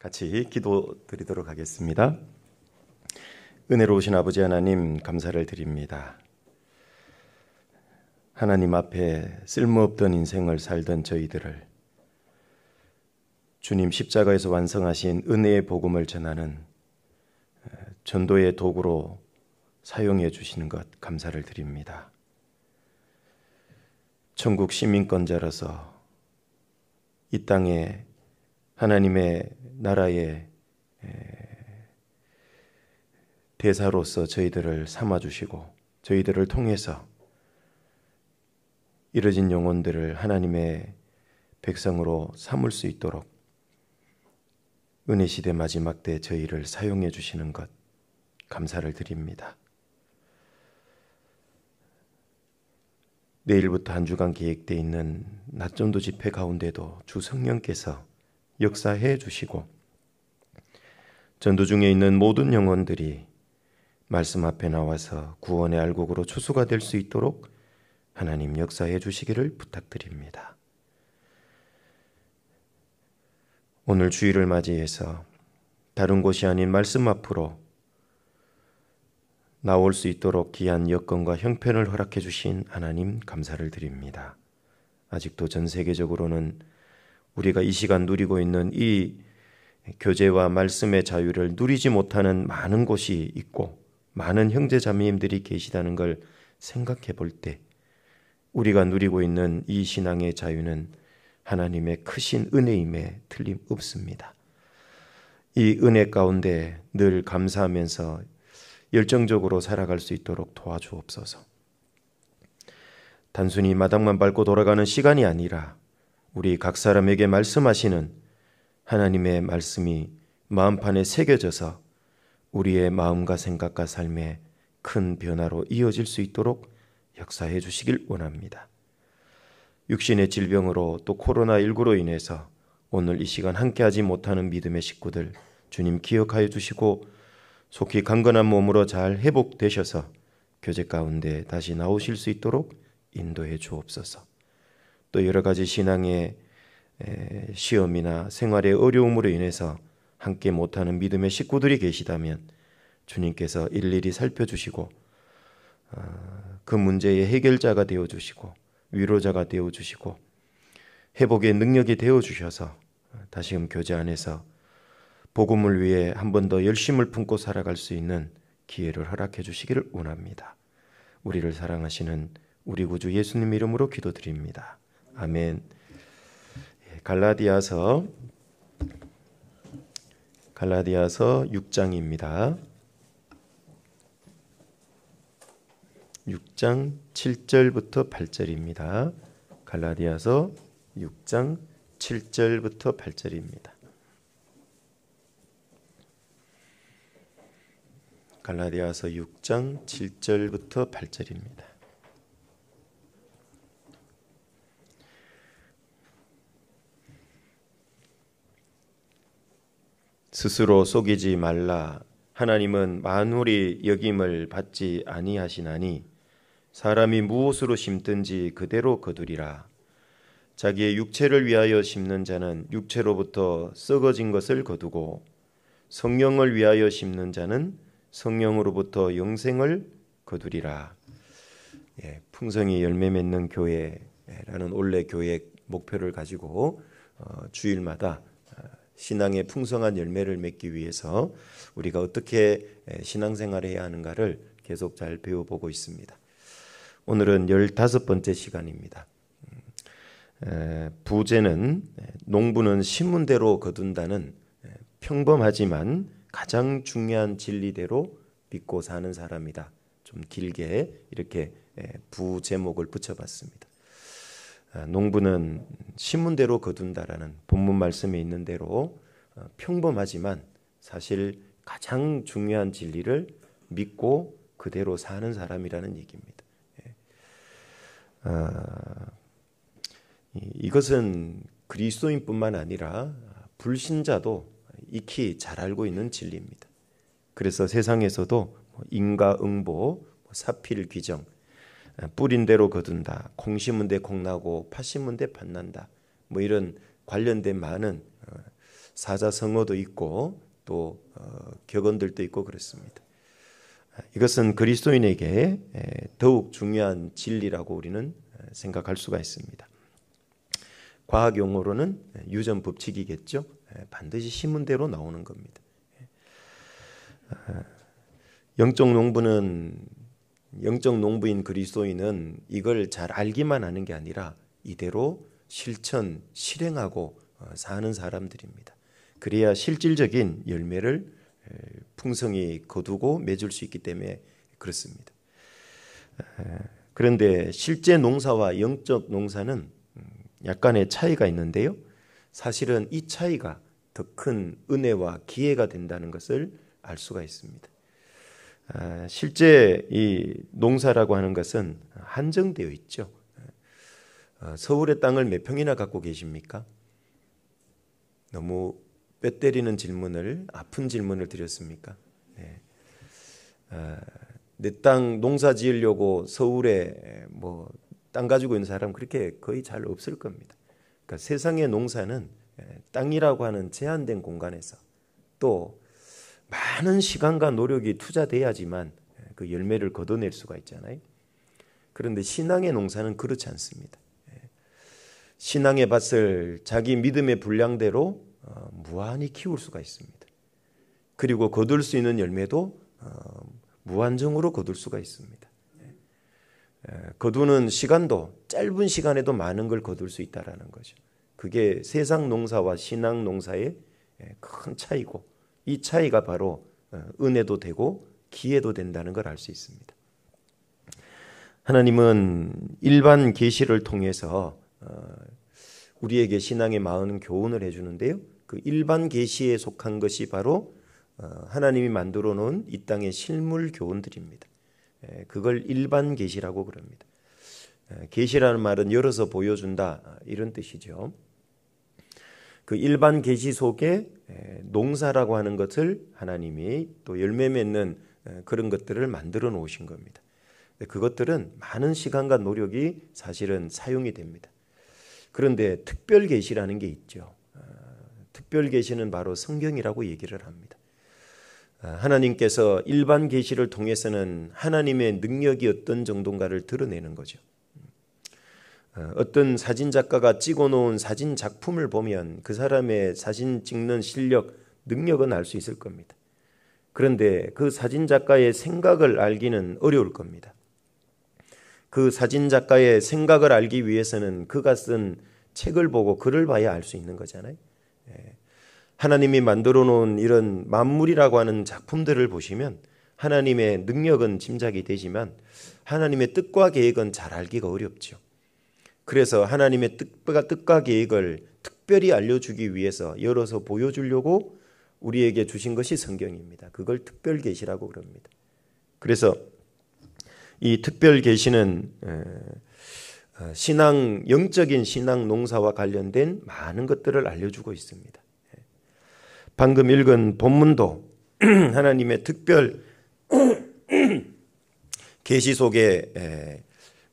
같이 기도드리도록 하겠습니다. 은혜로우신 아버지 하나님, 감사를 드립니다. 하나님 앞에 쓸모없던 인생을 살던 저희들을 주님 십자가에서 완성하신 은혜의 복음을 전하는 전도의 도구로 사용해 주시는 것 감사를 드립니다. 천국 시민권자로서 이 땅에 하나님의 나라의 대사로서 저희들을 삼아주시고 저희들을 통해서 이뤄진 영혼들을 하나님의 백성으로 삼을 수 있도록 은혜시대 마지막 때 저희를 사용해 주시는 것 감사를 드립니다. 내일부터 한 주간 계획되어 있는 낮전도 집회 가운데도 주 성령께서 역사해 주시고 전도 중에 있는 모든 영혼들이 말씀 앞에 나와서 구원의 알곡으로 추수가 될 수 있도록 하나님 역사해 주시기를 부탁드립니다. 오늘 주일을 맞이해서 다른 곳이 아닌 말씀 앞으로 나올 수 있도록 귀한 여건과 형편을 허락해 주신 하나님 감사를 드립니다. 아직도 전 세계적으로는 우리가 이 시간 누리고 있는 이 교제와 말씀의 자유를 누리지 못하는 많은 곳이 있고 많은 형제 자매님들이 계시다는 걸 생각해 볼 때 우리가 누리고 있는 이 신앙의 자유는 하나님의 크신 은혜임에 틀림없습니다. 이 은혜 가운데 늘 감사하면서 열정적으로 살아갈 수 있도록 도와주옵소서. 단순히 마당만 밟고 돌아가는 시간이 아니라 우리 각 사람에게 말씀하시는 하나님의 말씀이 마음판에 새겨져서 우리의 마음과 생각과 삶에 큰 변화로 이어질 수 있도록 역사해 주시길 원합니다. 육신의 질병으로 또 코로나19로 인해서 오늘 이 시간 함께하지 못하는 믿음의 식구들 주님 기억하여 주시고 속히 강건한 몸으로 잘 회복되셔서 교제 가운데 다시 나오실 수 있도록 인도해 주옵소서. 또 여러 가지 신앙의 시험이나 생활의 어려움으로 인해서 함께 못하는 믿음의 식구들이 계시다면 주님께서 일일이 살펴주시고 그 문제의 해결자가 되어주시고 위로자가 되어주시고 회복의 능력이 되어주셔서 다시금 교제 안에서 복음을 위해 한 번 더 열심을 품고 살아갈 수 있는 기회를 허락해 주시기를 원합니다. 우리를 사랑하시는 우리 구주 예수님 이름으로 기도드립니다. 아멘. 갈라디아서 6장입니다. 6장 7절부터 8절입니다. 갈라디아서 6장 7절부터 8절입니다. 갈라디아서 6장 7절부터 8절입니다. 스스로 속이지 말라. 하나님은 만물이 여김을 받지 아니하시나니 사람이 무엇으로 심든지 그대로 거두리라. 자기의 육체를 위하여 심는 자는 육체로부터 썩어진 것을 거두고 성령을 위하여 심는 자는 성령으로부터 영생을 거두리라. 풍성히 열매 맺는 교회라는 원래 교회 목표를 가지고 주일마다 신앙의 풍성한 열매를 맺기 위해서 우리가 어떻게 신앙생활을 해야 하는가를 계속 잘 배워보고 있습니다. 오늘은 15번째 시간입니다. 부제는 농부는 심은대로 거둔다는 평범하지만 가장 중요한 진리대로 믿고 사는 사람이다. 좀 길게 이렇게 부제목을 붙여봤습니다. 농부는 심은대로 거둔다라는 본문 말씀에 있는 대로 평범하지만 사실 가장 중요한 진리를 믿고 그대로 사는 사람이라는 얘기입니다. 이것은 그리스도인뿐만 아니라 불신자도 익히 잘 알고 있는 진리입니다. 그래서 세상에서도 인과응보, 사필귀정, 뿌린 대로 거둔다, 콩 심은 데 콩 나고 팥 심은 데 팥 난다, 이런 관련된 많은 사자성어도 있고 또 격언들도 있고 그렇습니다. 이것은 그리스도인에게 더욱 중요한 진리라고 우리는 생각할 수가 있습니다. 과학 용어로는 유전 법칙이겠죠. 반드시 신문대로 나오는 겁니다. 영적 농부인 그리스도인은 이걸 잘 알기만 하는 게 아니라 이대로 실행하고 사는 사람들입니다. 그래야 실질적인 열매를 풍성히 거두고 맺을 수 있기 때문에 그렇습니다. 그런데 실제 농사와 영적 농사는 약간의 차이가 있는데요. 사실은 이 차이가 더 큰 은혜와 기회가 된다는 것을 알 수가 있습니다. 실제 이 농사라고 하는 것은 한정되어 있죠. 서울의 땅을 몇 평이나 갖고 계십니까? 너무 뼈 때리는 질문을, 아픈 질문을 드렸습니까? 네. 내 땅 농사 지으려고 서울에 땅 가지고 있는 사람 그렇게 거의 잘 없을 겁니다. 그러니까 세상의 농사는 땅이라고 하는 제한된 공간에서 또 많은 시간과 노력이 투자돼야지만 그 열매를 거둬낼 수가 있잖아요. 그런데 신앙의 농사는 그렇지 않습니다. 신앙의 밭을 자기 믿음의 분량대로 무한히 키울 수가 있습니다. 그리고 거둘 수 있는 열매도 무한정으로 거둘 수가 있습니다. 거두는 시간도 짧은 시간에도 많은 걸 거둘 수 있다는 거죠. 그게 세상 농사와 신앙 농사의 큰 차이고 이 차이가 바로 은혜도 되고 기회도 된다는 걸 알 수 있습니다. 하나님은 일반 계시를 통해서 우리에게 신앙의 많은 교훈을 해주는데요. 그 일반 계시에 속한 것이 바로 하나님이 만들어 놓은 이 땅의 실물 교훈들입니다. 그걸 일반 계시라고 그럽니다. 계시라는 말은 열어서 보여준다 이런 뜻이죠. 그 일반 계시 속에 농사라고 하는 것을 하나님이 또 열매 맺는 그런 것들을 만들어 놓으신 겁니다. 그것들은 많은 시간과 노력이 사실은 사용이 됩니다. 그런데 특별 계시라는 게 있죠. 특별 계시는 바로 성경이라고 얘기를 합니다. 하나님께서 일반 계시를 통해서는 하나님의 능력이 어떤 정도인가를 드러내는 거죠. 어떤 사진작가가 찍어놓은 사진 작품을 보면 그 사람의 사진 찍는 실력, 능력은 알 수 있을 겁니다. 그런데 그 사진작가의 생각을 알기는 어려울 겁니다. 그 사진작가의 생각을 알기 위해서는 그가 쓴 책을 보고 글을 봐야 알 수 있는 거잖아요. 하나님이 만들어 놓은 이런 만물이라고 하는 작품들을 보시면 하나님의 능력은 짐작이 되지만 하나님의 뜻과 계획은 잘 알기가 어렵죠. 그래서 하나님의 뜻과 계획을 특별히 알려주기 위해서 열어서 보여주려고 우리에게 주신 것이 성경입니다. 그걸 특별 계시라고 그럽니다. 그래서 이 특별 계시는 영적인 신앙 농사와 관련된 많은 것들을 알려주고 있습니다. 방금 읽은 본문도 하나님의 특별 계시 속에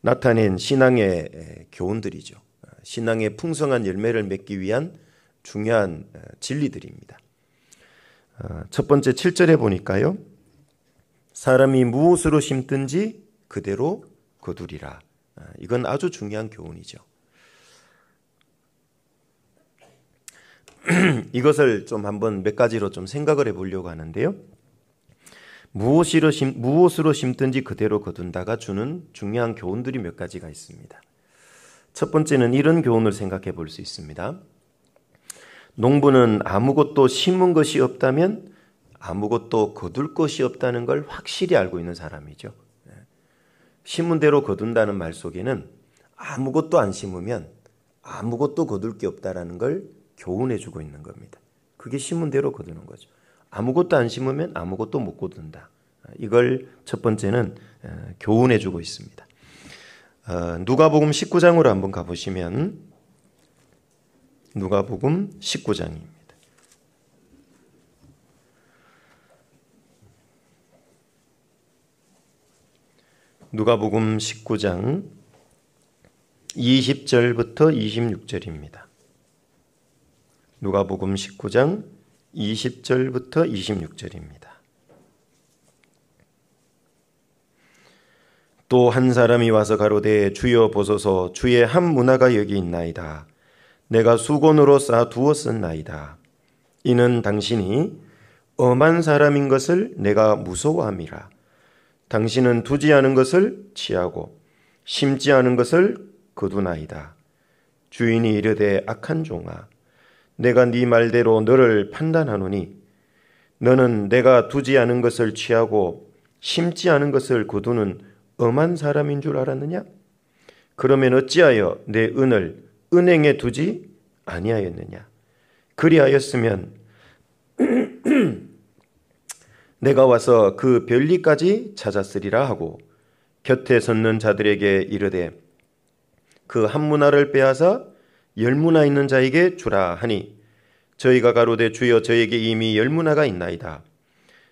나타낸 신앙의 교훈들이죠. 신앙의 풍성한 열매를 맺기 위한 중요한 진리들입니다. 첫 번째 7절에 보니까요. 사람이 무엇으로 심든지 그대로 거두리라. 이건 아주 중요한 교훈이죠. 이것을 좀 한번 몇 가지로 좀 생각을 해보려고 하는데요. 무엇으로 심든지 그대로 거둔다가 주는 중요한 교훈들이 몇 가지가 있습니다. 첫 번째는 이런 교훈을 생각해 볼 수 있습니다. 농부는 아무것도 심은 것이 없다면 아무것도 거둘 것이 없다는 걸 확실히 알고 있는 사람이죠. 심은 대로 거둔다는 말 속에는 아무것도 안 심으면 아무것도 거둘 게 없다라는 걸 교훈해 주고 있는 겁니다. 그게 심은 대로 거두는 거죠. 아무것도 안 심으면 아무것도 못 거둔다. 이걸 첫 번째는 교훈해 주고 있습니다. 누가복음 19장으로 한번 가보시면 누가복음 19장입니다. 누가복음 19장 20절부터 26절입니다. 누가복음 19장 20절부터 26절입니다. 또 한 사람이 와서 가로되 주여 보소서 주의 한 문화가 여기 있나이다. 내가 수건으로 싸 두었었나이다. 이는 당신이 엄한 사람인 것을 내가 무서워함이라. 당신은 두지 않은 것을 취하고 심지 않은 것을 거두나이다. 주인이 이르되 악한 종아, 내가 네 말대로 너를 판단하노니 너는 내가 두지 않은 것을 취하고 심지 않은 것을 거두는 엄한 사람인 줄 알았느냐? 그러면 어찌하여 내 은을 은행에 두지 아니하였느냐? 그리하였으면 내가 와서 그 별리까지 찾았으리라 하고 곁에 섰는 자들에게 이르되 그 한 문화를 빼앗아 10문화 있는 자에게 주라 하니 저희가 가로되 주여 저에게 이미 10문화가 있나이다.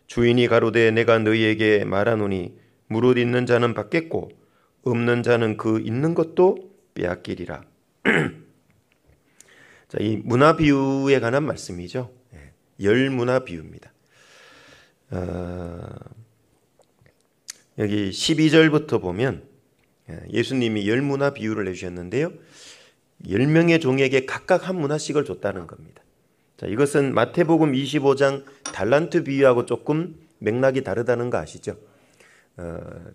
주인이 가로되 내가 너희에게 말하노니 무릇 있는 자는 받겠고 없는 자는 그 있는 것도 빼앗기리라. 자, 이 문화 비유에 관한 말씀이죠. 10문화 비유입니다. 여기 12절부터 보면 예수님이 10문화 비유를 해주셨는데요. 10명의 종에게 각각 한 문화씩을 줬다는 겁니다. 자, 이것은 마태복음 25장 달란트 비유하고 조금 맥락이 다르다는 거 아시죠?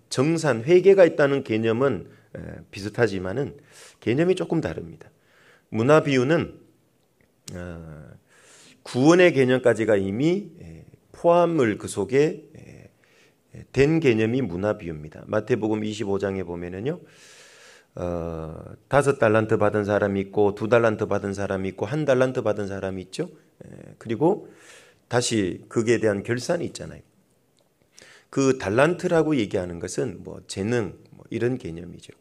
정산, 회계가 있다는 개념은 비슷하지만은 개념이 조금 다릅니다. 문화 비유는 구원의 개념까지가 이미 포함을 그 속에 된 개념이 문화 비유입니다. 마태복음 25장에 보면은요, 5달란트 받은 사람이 있고 2달란트 받은 사람이 있고 1달란트 받은 사람이 있죠. 그리고 다시 그에 대한 결산이 있잖아요. 그 달란트라고 얘기하는 것은 뭐 재능 뭐 이런 개념이죠.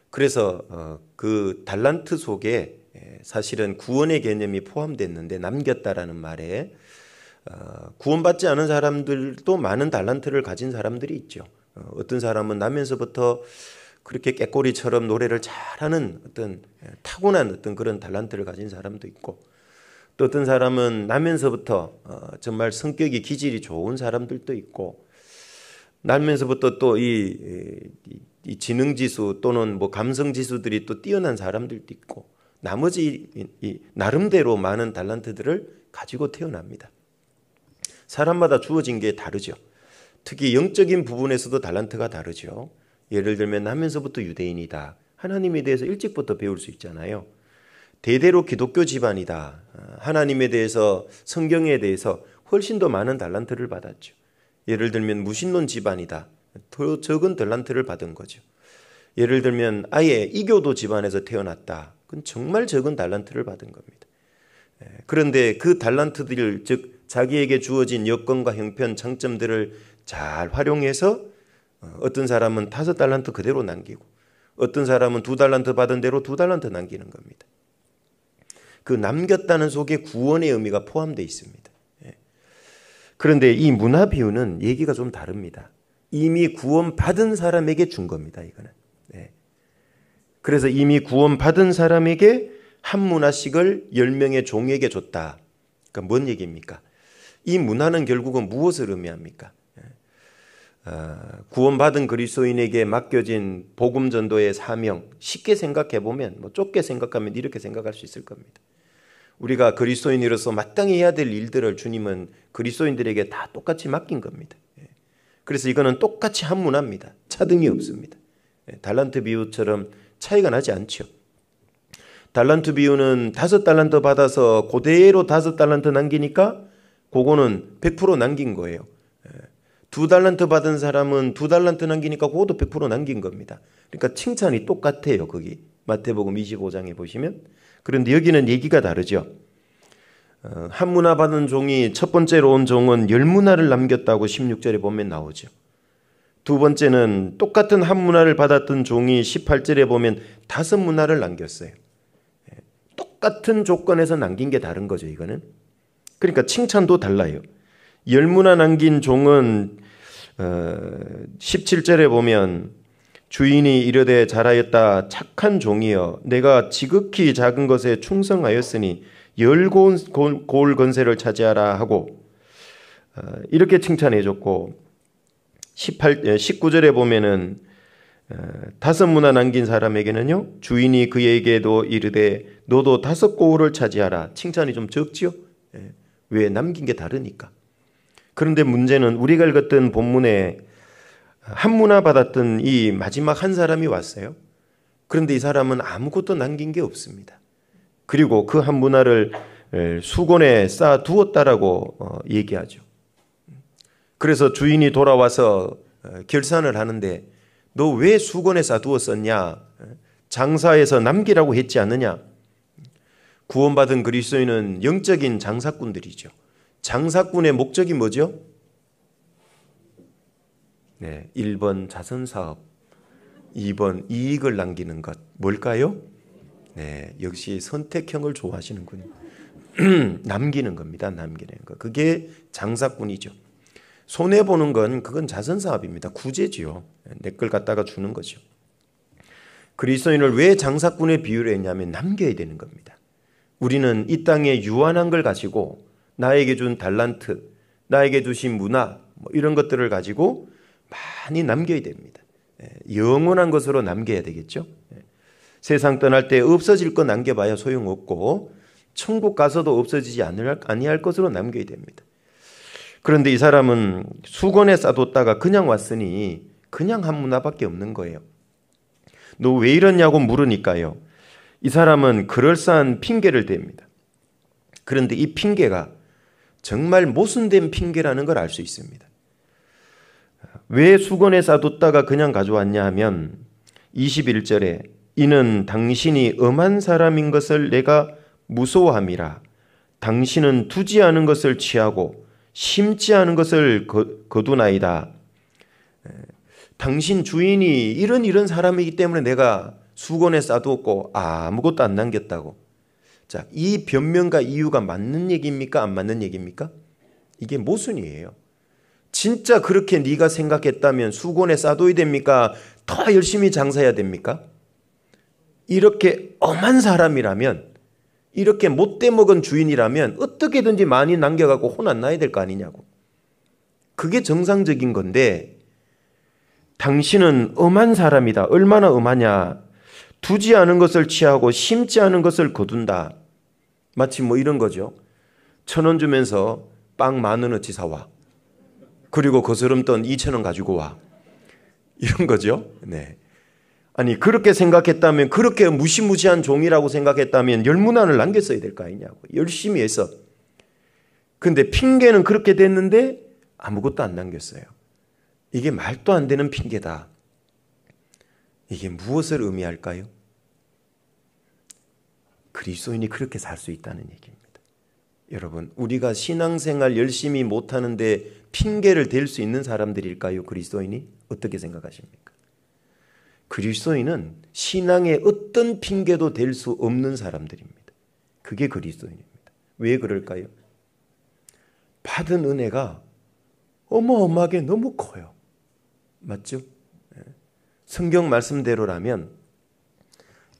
그래서 그 달란트 속에 사실은 구원의 개념이 포함됐는데 남겼다라는 말에 구원받지 않은 사람들도 많은 달란트를 가진 사람들이 있죠. 어떤 사람은 나면서부터 그렇게 깨꼬리처럼 노래를 잘하는 어떤 타고난 어떤 그런 달란트를 가진 사람도 있고, 또 어떤 사람은 나면서부터 정말 성격이 기질이 좋은 사람들도 있고, 나면서부터 또 이 지능지수 또는 뭐 감성지수들이 또 뛰어난 사람들도 있고, 나머지 이 나름대로 많은 달란트들을 가지고 태어납니다. 사람마다 주어진 게 다르죠. 특히 영적인 부분에서도 달란트가 다르죠. 예를 들면 나면서부터 유대인이다. 하나님에 대해서 일찍부터 배울 수 있잖아요. 대대로 기독교 집안이다. 하나님에 대해서, 성경에 대해서 훨씬 더 많은 달란트를 받았죠. 예를 들면 무신론 집안이다. 더 적은 달란트를 받은 거죠. 예를 들면 아예 이교도 집안에서 태어났다. 그건 정말 적은 달란트를 받은 겁니다. 그런데 그 달란트들, 즉 자기에게 주어진 여건과 형편, 장점들을 잘 활용해서 어떤 사람은 5달란트 그대로 남기고 어떤 사람은 2달란트 받은 대로 2달란트 남기는 겁니다. 그 남겼다는 속에 구원의 의미가 포함되어 있습니다. 그런데 이 문화 비유는 얘기가 좀 다릅니다. 이미 구원받은 사람에게 준 겁니다. 이거는. 그래서 이미 구원받은 사람에게 한 문화씩을 10명의 종에게 줬다. 그러니까 뭔 얘기입니까? 이 문화는 결국은 무엇을 의미합니까? 구원받은 그리스도인에게 맡겨진 복음 전도의 사명, 쉽게 생각해 보면, 뭐 좁게 생각하면 이렇게 생각할 수 있을 겁니다. 우리가 그리스도인으로서 마땅히 해야 될 일들을 주님은 그리스도인들에게 다 똑같이 맡긴 겁니다. 그래서 이거는 똑같이 한 문화입니다. 차등이 없습니다. 달란트 비유처럼 차이가 나지 않죠. 달란트 비유는 5달란트 받아서 그대로 5달란트 남기니까 그거는 100% 남긴 거예요. 2달란트 받은 사람은 2달란트 남기니까 그것도 100% 남긴 겁니다. 그러니까 칭찬이 똑같아요. 거기 마태복음 25장에 보시면. 그런데 여기는 얘기가 다르죠. 한 문화 받은 종이 첫 번째로 온 종은 10문화를 남겼다고 16절에 보면 나오죠. 두 번째는 똑같은 한 문화를 받았던 종이 18절에 보면 5문화를 남겼어요. 똑같은 조건에서 남긴 게 다른 거죠. 이거는. 그러니까 칭찬도 달라요. 10문화 남긴 종은 17절에 보면 주인이 이르되 잘하였다 착한 종이여 내가 지극히 작은 것에 충성하였으니 열 고을 건세를 차지하라 하고 이렇게 칭찬해 줬고 19절에 보면은 5문화 남긴 사람에게는요 주인이 그에게도 이르되 너도 5 고을을 차지하라. 칭찬이 좀 적지요? 왜? 남긴 게 다르니까. 그런데 문제는 우리가 읽었던 본문에 한 문화 받았던 이 마지막 한 사람이 왔어요. 그런데 이 사람은 아무것도 남긴 게 없습니다. 그리고 그 한 문화를 수건에 쌓아 두었다라고 얘기하죠. 그래서 주인이 돌아와서 결산을 하는데 너 왜 수건에 쌓아두었었냐? 장사해서 남기라고 했지 않느냐? 구원받은 그리스도인은 영적인 장사꾼들이죠. 장사꾼의 목적이 뭐죠? 1번 자선사업, 2번 이익을 남기는 것. 뭘까요? 역시 선택형을 좋아하시는군요. 남기는 겁니다. 남기는 것. 그게 장사꾼이죠. 손해보는 건 그건 자선사업입니다. 구제지요. 내 걸 갖다가 주는 거죠. 그리스도인을 왜 장사꾼의 비유를 했냐면 남겨야 되는 겁니다. 우리는 이 땅에 유한한 걸 가지고 나에게 준 달란트, 나에게 주신 문화 이런 것들을 가지고 많이 남겨야 됩니다. 영원한 것으로 남겨야 되겠죠. 세상 떠날 때 없어질 거 남겨봐야 소용없고 천국 가서도 없어지지 아니할 것으로 남겨야 됩니다. 그런데 이 사람은 수건에 싸뒀다가 그냥 왔으니 그냥 한 문화밖에 없는 거예요. 너 왜 이러냐고 물으니까요. 이 사람은 그럴싸한 핑계를 댑니다. 그런데 이 핑계가 정말 모순된 핑계라는 걸 알 수 있습니다. 왜 수건에 싸뒀다가 그냥 가져왔냐 하면 21절에 이는 당신이 엄한 사람인 것을 내가 무서워함이라. 당신은 두지 않은 것을 취하고 심지 않은 것을 거두나이다. 당신 주인이 이런 사람이기 때문에 내가 수건에 싸두었고 아무것도 안 남겼다고. 자, 이 변명과 이유가 맞는 얘기입니까? 안 맞는 얘기입니까? 이게 모순이에요. 진짜 그렇게 네가 생각했다면 수건에 싸둬야 됩니까? 더 열심히 장사해야 됩니까? 이렇게 엄한 사람이라면, 이렇게 못돼 먹은 주인이라면 어떻게든지 많이 남겨갖고 혼 안 나야 될 거 아니냐고. 그게 정상적인 건데 당신은 엄한 사람이다. 얼마나 엄하냐. 두지 않은 것을 취하고 심지 않은 것을 거둔다. 마치 뭐 이런 거죠. 1,000원 주면서 빵 10,000원어치 사와. 그리고 거스름돈 2,000원 가지고 와. 이런 거죠. 네. 아니 그렇게 생각했다면, 그렇게 무시무시한 종이라고 생각했다면 10문안을 남겼어야 될 거 아니냐고. 열심히 해서. 근데 핑계는 그렇게 됐는데 아무것도 안 남겼어요. 이게 말도 안 되는 핑계다. 이게 무엇을 의미할까요? 그리스도인이 그렇게 살 수 있다는 얘기입니다. 여러분, 우리가 신앙생활 열심히 못하는데 핑계를 댈 수 있는 사람들일까요? 그리스도인이? 어떻게 생각하십니까? 그리스도인은 신앙의 어떤 핑계도 댈 수 없는 사람들입니다. 그게 그리스도인입니다. 왜 그럴까요? 받은 은혜가 어마어마하게 너무 커요. 맞죠? 성경 말씀대로라면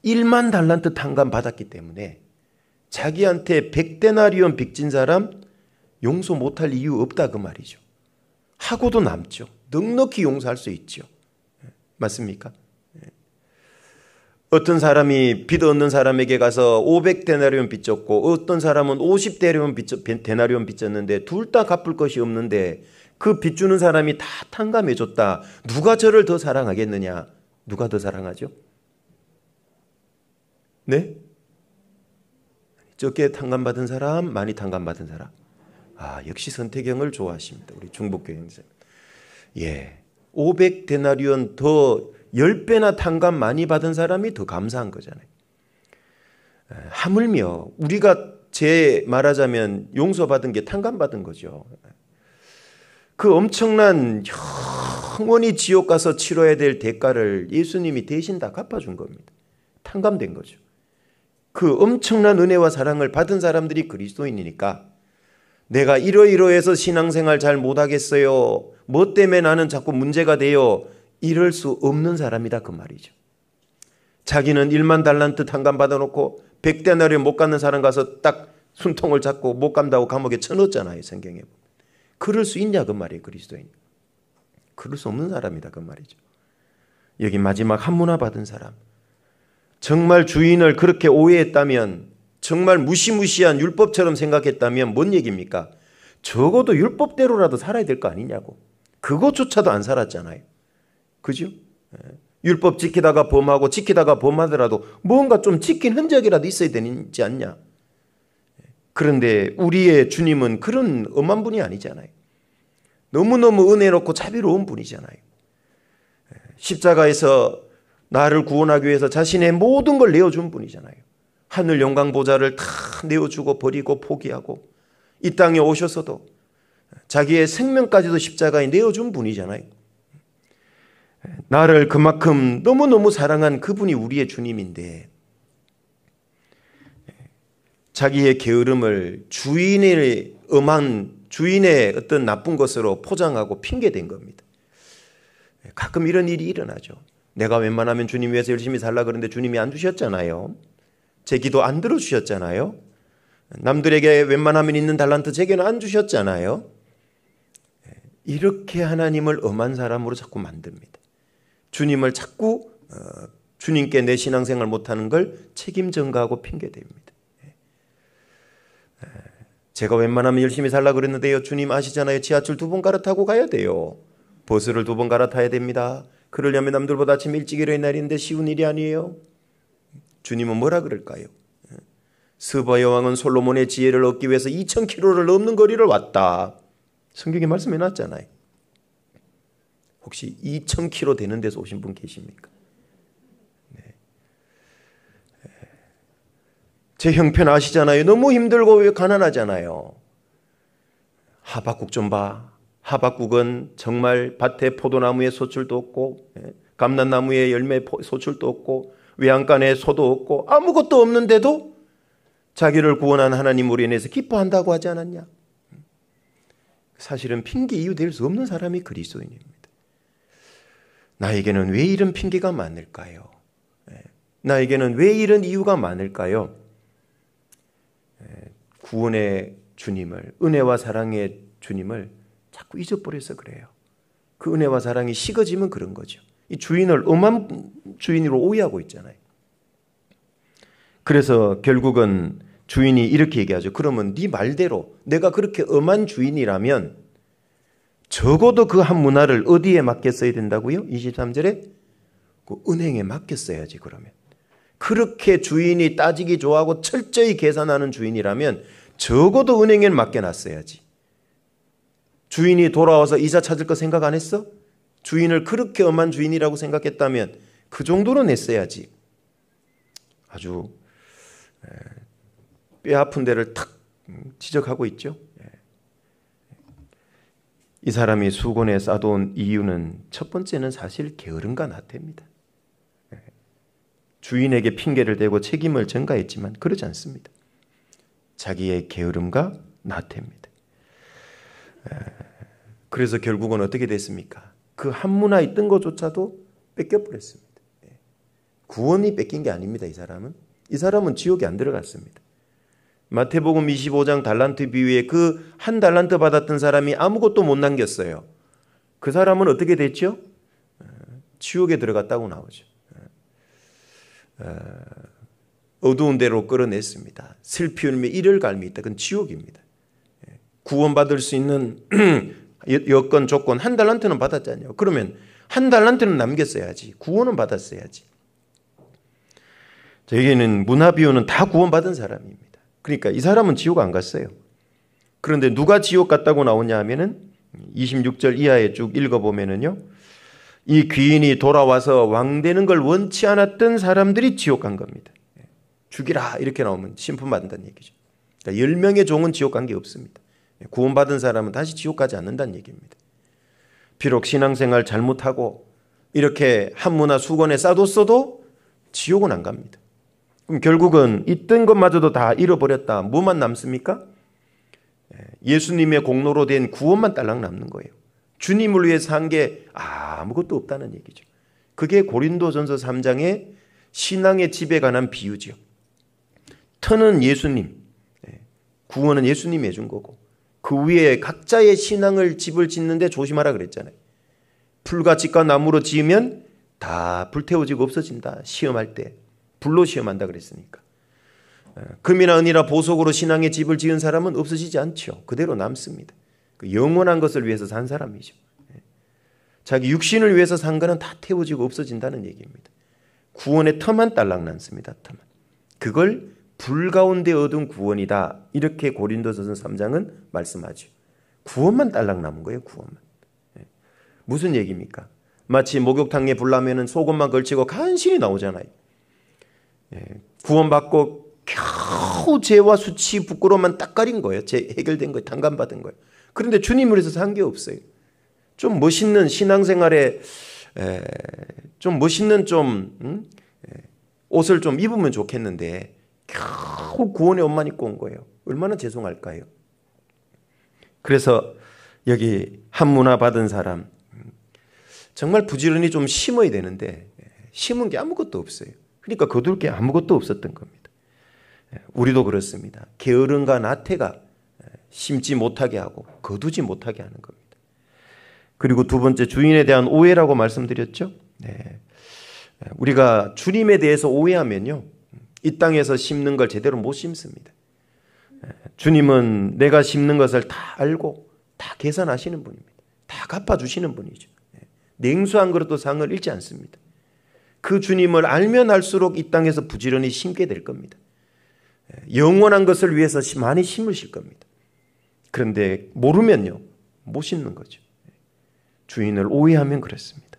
1만 달란트 탕감 받았기 때문에 자기한테 100데나리온 빚진 사람 용서 못할 이유 없다 그 말이죠. 하고도 남죠. 넉넉히 용서할 수 있죠. 맞습니까? 어떤 사람이 빚 없는 사람에게 가서 500데나리온 빚졌고 어떤 사람은 50데나리온 빚졌는데 둘 다 갚을 것이 없는데 그 빚 주는 사람이 다 탕감해 줬다. 누가 저를 더 사랑하겠느냐? 누가 더 사랑하죠? 네? 적게 탕감받은 사람, 많이 탕감받은 사람. 역시 선택형을 좋아하십니다. 우리 중복교회 형제님. 500데나리온 더 10배나 탕감 많이 받은 사람이 더 감사한 거잖아요. 하물며 우리가 제 말하자면 용서받은 게 탕감받은 거죠. 그 엄청난 영원히 지옥 가서 치러야 될 대가를 예수님이 대신 다 갚아준 겁니다. 탕감된 거죠. 그 엄청난 은혜와 사랑을 받은 사람들이 그리스도인이니까 내가 이러이러해서 신앙생활 잘 못하겠어요. 뭐 때문에 나는 자꾸 문제가 돼요. 이럴 수 없는 사람이다 그 말이죠. 자기는 1만 달란트 탕감 받아놓고 100데나리온 못 갚는 사람 가서 딱 숨통을 잡고 못 감다고 감옥에 쳐넣었잖아요. 성경에. 그럴 수 있냐 그 말이에요. 그리스도인. 그럴 수 없는 사람이다 그 말이죠. 여기 마지막 한문화 받은 사람. 정말 주인을 그렇게 오해했다면, 정말 무시무시한 율법처럼 생각했다면 뭔 얘기입니까? 적어도 율법대로라도 살아야 될 거 아니냐고. 그것조차도 안 살았잖아요. 그죠? 율법 지키다가 범하고 지키다가 범하더라도 뭔가 좀 지킨 흔적이라도 있어야 되지 않냐. 그런데 우리의 주님은 그런 엄한 분이 아니잖아요. 너무너무 은혜롭고 자비로운 분이잖아요. 십자가에서 나를 구원하기 위해서 자신의 모든 걸 내어준 분이잖아요. 하늘 영광 보좌를 다 내어주고 버리고 포기하고 이 땅에 오셔서도 자기의 생명까지도 십자가에 내어준 분이잖아요. 나를 그만큼 너무너무 사랑한 그분이 우리의 주님인데 자기의 게으름을 주인의 어떤 나쁜 것으로 포장하고 핑계댄 겁니다. 가끔 이런 일이 일어나죠. 내가 웬만하면 주님 위해서 열심히 살라 그러는데 주님이 안 주셨잖아요. 제 기도 안 들어주셨잖아요. 남들에게 웬만하면 있는 달란트 제게는 안 주셨잖아요. 이렇게 하나님을 엄한 사람으로 자꾸 만듭니다. 주님을 자꾸 주님께 내 신앙생활 못하는 걸 책임 전가하고 핑계댑니다. 제가 웬만하면 열심히 살라 그랬는데요. 주님 아시잖아요. 지하철 2번 갈아타고 가야 돼요. 버스를 2번 갈아타야 됩니다. 그러려면 남들보다 아침 일찍 일어나야 날인데 쉬운 일이 아니에요. 주님은 뭐라 그럴까요? 스바 여왕은 솔로몬의 지혜를 얻기 위해서 2000km를 넘는 거리를 왔다. 성경에 말씀해 놨잖아요. 혹시 2000km 되는 데서 오신 분 계십니까? 네. 제 형편 아시잖아요. 너무 힘들고 가난하잖아요. 하박국 좀 봐. 하박국은 정말 밭에 포도나무에 소출도 없고 감람나무에 열매 소출도 없고 외양간에 소도 없고 아무것도 없는데도 자기를 구원한 하나님으로 인해서 기뻐한다고 하지 않았냐? 사실은 핑계 이유 될 수 없는 사람이 그리스도인입니다. 나에게는 왜 이런 핑계가 많을까요? 나에게는 왜 이런 이유가 많을까요? 구원의 주님을, 은혜와 사랑의 주님을 자꾸 잊어버려서 그래요. 그 은혜와 사랑이 식어지면 그런 거죠. 이 주인을 엄한 주인으로 오해하고 있잖아요. 그래서 결국은 주인이 이렇게 얘기하죠. 그러면 네 말대로 내가 그렇게 엄한 주인이라면 적어도 그 한 문화를 어디에 맡겼어야 된다고요? 23절에 그 은행에 맡겼어야지. 그러면 그렇게 주인이 따지기 좋아하고 철저히 계산하는 주인이라면 적어도 은행에 맡겨놨어야지. 주인이 돌아와서 이자 찾을 거 생각 안 했어? 주인을 그렇게 엄한 주인이라고 생각했다면 그 정도로 냈어야지. 아주 뼈 아픈 데를 탁 지적하고 있죠. 이 사람이 수곤에 쌓아온 이유는 첫 번째는 사실 게으름과 나태입니다. 주인에게 핑계를 대고 책임을 전가했지만 그러지 않습니다. 자기의 게으름과 나태입니다. 그래서 결국은 어떻게 됐습니까? 그 한문화 있던 것조차도 뺏겨버렸습니다. 구원이 뺏긴 게 아닙니다. 이 사람은 지옥에 안 들어갔습니다. 마태복음 25장 달란트 비유에 그 한 달란트 받았던 사람이 아무것도 못 남겼어요. 그 사람은 어떻게 됐죠? 지옥에 들어갔다고 나오죠. 어두운 데로 끌어냈습니다. 슬피 울며 이를 갈미 있다. 그건 지옥입니다. 구원받을 수 있는 여건 조건 한 달란트는 받았잖아요. 그러면 한 달란트는 남겼어야지. 구원은 받았어야지. 저에게는 문화 비유는 다 구원받은 사람입니다. 그러니까 이 사람은 지옥 안 갔어요. 그런데 누가 지옥 갔다고 나오냐 하면은 26절 이하에 쭉 읽어보면은요. 이 귀인이 돌아와서 왕 되는 걸 원치 않았던 사람들이 지옥 간 겁니다. 죽이라 이렇게 나오면 심판받는다는 얘기죠. 그러니까 10명의 종은 지옥 간 게 없습니다. 구원받은 사람은 다시 지옥 가지 않는다는 얘기입니다. 비록 신앙생활 잘못하고 이렇게 한문화 수건에 싸뒀어도 지옥은 안 갑니다. 그럼 결국은 있던 것마저도 다 잃어버렸다. 뭐만 남습니까? 예수님의 공로로 된 구원만 딸랑 남는 거예요. 주님을 위해 산 게 아무것도 없다는 얘기죠. 그게 고린도전서 3장의 신앙의 집에 관한 비유죠. 터는 예수님, 구원은 예수님이 해준 거고 그 위에 각자의 신앙을 집을 짓는데 조심하라 그랬잖아요. 풀과 집과 나무로 지으면 다 불태워지고 없어진다. 시험할 때 불로 시험한다 그랬으니까. 금이나 은이나 보석으로 신앙의 집을 지은 사람은 없어지지 않죠. 그대로 남습니다. 그 영원한 것을 위해서 산 사람이죠. 자기 육신을 위해서 산 거는 다 태워지고 없어진다는 얘기입니다. 구원의 터만 딸랑 남습니다. 터만. 그걸 불 가운데 얻은 구원이다. 이렇게 고린도전서 3장은 말씀하죠. 구원만 딸랑 남은 거예요. 구원만. 무슨 얘기입니까? 마치 목욕탕에 불 나면은 속옷만 걸치고 간신히 나오잖아요. 구원받고 겨우 죄와 수치 부끄러움만 딱 가린 거예요. 해결된 거예요. 탕감받은 거예요. 그런데 주님을 위해서 산 게 없어요. 좀 멋있는 신앙생활에 좀 멋있는 옷을 좀 입으면 좋겠는데 겨우 구원의 옷만 입고 온 거예요. 얼마나 죄송할까요? 그래서 여기 한문화 받은 사람 정말 부지런히 좀 심어야 되는데 심은 게 아무것도 없어요. 그러니까 거둘 게 아무것도 없었던 겁니다. 우리도 그렇습니다. 게으름과 나태가 심지 못하게 하고 거두지 못하게 하는 겁니다. 그리고 두 번째 주인에 대한 오해라고 말씀드렸죠. 우리가 주님에 대해서 오해하면요. 이 땅에서 심는 걸 제대로 못 심습니다. 주님은 내가 심는 것을 다 알고 다 계산하시는 분입니다. 다 갚아주시는 분이죠. 냉수 한 그릇도 상을 잃지 않습니다. 그 주님을 알면 알수록 이 땅에서 부지런히 심게 될 겁니다. 영원한 것을 위해서 많이 심으실 겁니다. 그런데 모르면요. 못 심는 거죠. 주인을 오해하면 그렇습니다.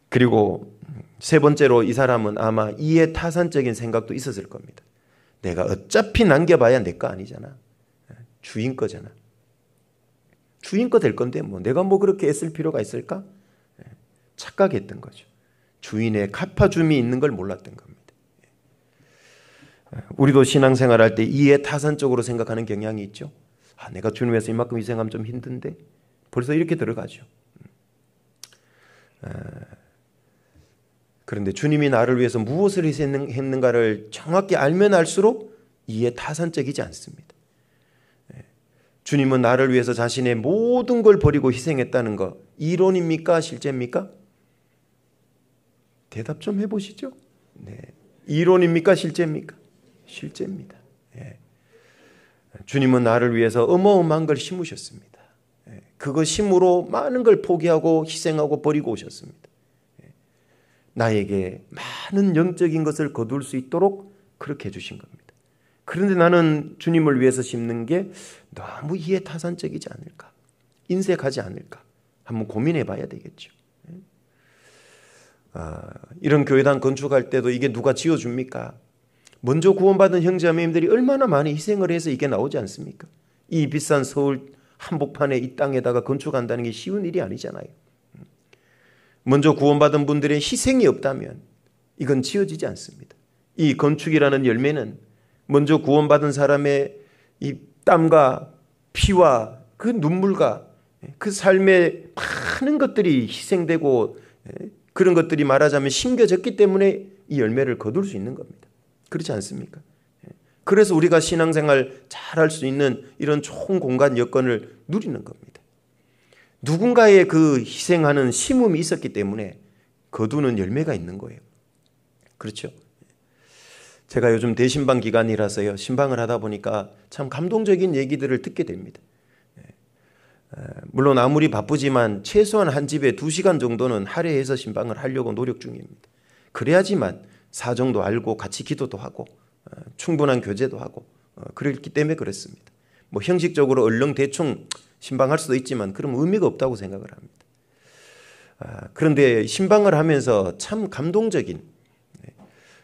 그리고 세 번째로 이 사람은 아마 이해타산적인 생각도 있었을 겁니다. 내가 어차피 남겨봐야 내 거 아니잖아. 주인 거잖아. 주인 거 될 건데 뭐 내가 뭐 그렇게 애쓸 필요가 있을까? 착각했던 거죠. 주인의 갚아줌이 있는 걸 몰랐던 겁니다. 우리도 신앙생활할 때 이해타산적으로 생각하는 경향이 있죠. 내가 주님 위해서 이만큼 희생하면 좀 힘든데 벌써 이렇게 들어가죠. 그런데 주님이 나를 위해서 무엇을 희생했는가를 정확히 알면 알수록 이해타산적이지 않습니다. 주님은 나를 위해서 자신의 모든 걸 버리고 희생했다는 거 이론입니까? 실제입니까? 대답 좀 해보시죠. 이론입니까? 실제입니까? 실제입니다. 주님은 나를 위해서 어마어마한 걸 심으셨습니다. 그것임으로 많은 걸 포기하고 희생하고 버리고 오셨습니다. 나에게 많은 영적인 것을 거둘 수 있도록 그렇게 해주신 겁니다. 그런데 나는 주님을 위해서 심는 게 너무 이해타산적이지 않을까? 인색하지 않을까? 한번 고민해 봐야 되겠죠. 이런 교회당 건축할 때도 이게 누가 지어줍니까? 먼저 구원받은 형제자매님들이 얼마나 많이 희생을 해서 이게 나오지 않습니까? 이 비싼 서울 한복판에 이 땅에다가 건축한다는 게 쉬운 일이 아니잖아요. 먼저 구원받은 분들의 희생이 없다면 이건 지어지지 않습니다. 이 건축이라는 열매는 먼저 구원받은 사람의 이 땀과 피와 그 눈물과 그 삶에 많은 것들이 희생되고 그런 것들이 말하자면 심겨졌기 때문에 이 열매를 거둘 수 있는 겁니다. 그렇지 않습니까? 그래서 우리가 신앙생활 잘할 수 있는 이런 좋은 공간 여건을 누리는 겁니다. 누군가의 그 희생하는 심음이 있었기 때문에 거두는 열매가 있는 거예요. 그렇죠? 제가 요즘 대신방 기간이라서요. 신방을 하다 보니까 참 감동적인 얘기들을 듣게 됩니다. 물론 아무리 바쁘지만 최소한 한 집에 2시간 정도는 할애해서 신방을 하려고 노력 중입니다. 그래야지만 사정도 알고 같이 기도도 하고 충분한 교제도 하고 그렇기 때문에 그렇습니다. 뭐 형식적으로 얼렁 대충 신방할 수도 있지만 그럼 의미가 없다고 생각을 합니다. 그런데 신방을 하면서 참 감동적인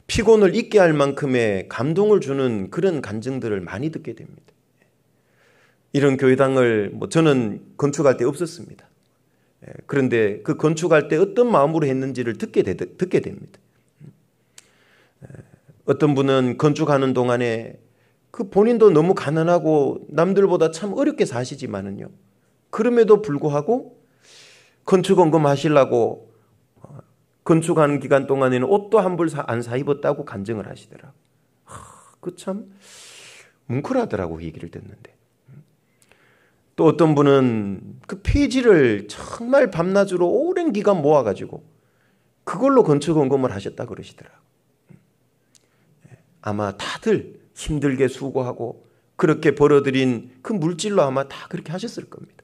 피곤을 잊게 할 만큼의 감동을 주는 그런 간증들을 많이 듣게 됩니다. 이런 교회당을 저는 건축할 때 없었습니다. 그런데 그 건축할 때 어떤 마음으로 했는지를 듣게 됩니다. 어떤 분은 건축하는 동안에 그 본인도 너무 가난하고 남들보다 참 어렵게 사시지만은요. 그럼에도 불구하고 건축원금 하시려고 건축하는 기간 동안에는 옷도 한 벌 안 사 입었다고 간증을 하시더라고요. 그 참 뭉클하더라고 그 얘기를 듣는데. 또 어떤 분은 그 폐지를 정말 밤낮으로 오랜 기간 모아가지고 그걸로 건축원금을 하셨다 그러시더라고. 아마 다들 힘들게 수고하고 그렇게 벌어들인 그 물질로 아마 다 그렇게 하셨을 겁니다.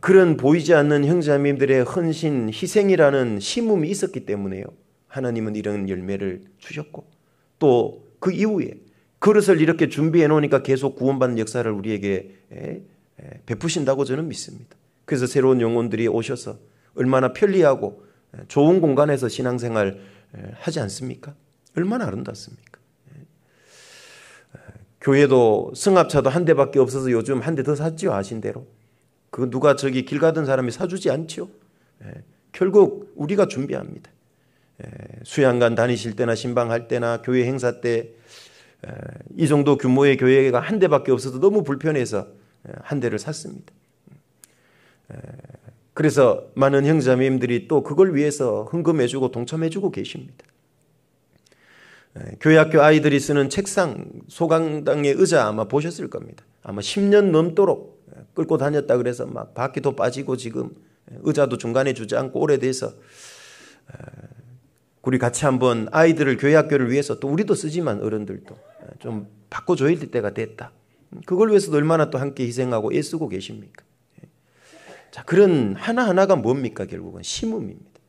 그런 보이지 않는 형제자매님들의 헌신, 희생이라는 심음이 있었기 때문에요. 하나님은 이런 열매를 주셨고 또 그 이후에 그릇을 이렇게 준비해 놓으니까 계속 구원받는 역사를 우리에게 베푸신다고 저는 믿습니다. 그래서 새로운 영혼들이 오셔서 얼마나 편리하고 좋은 공간에서 신앙생활 하지 않습니까? 얼마나 아름답습니까? 교회도 승합차도 한 대밖에 없어서 요즘 한 대 더 샀지요. 아신 대로. 그 누가 저기 길 가던 사람이 사주지 않죠. 결국 우리가 준비합니다. 수양관 다니실 때나 신방할 때나 교회 행사 때 이 정도 규모의 교회가 한 대밖에 없어서 너무 불편해서 한 대를 샀습니다. 그래서 많은 형제자매님들이 또 그걸 위해서 헌금해주고 동참해주고 계십니다. 교회 학교 아이들이 쓰는 책상, 소강당의 의자 아마 보셨을 겁니다. 아마 10년 넘도록 끌고 다녔다 그래서 막 바퀴도 빠지고 지금 의자도 중간에 주지 않고 오래돼서 우리 같이 한번 아이들을 교회 학교를 위해서 또 우리도 쓰지만 어른들도 좀 바꿔줘야 될 때가 됐다. 그걸 위해서도 얼마나 또 함께 희생하고 애쓰고 계십니까? 자, 그런 하나하나가 뭡니까? 결국은 심음입니다.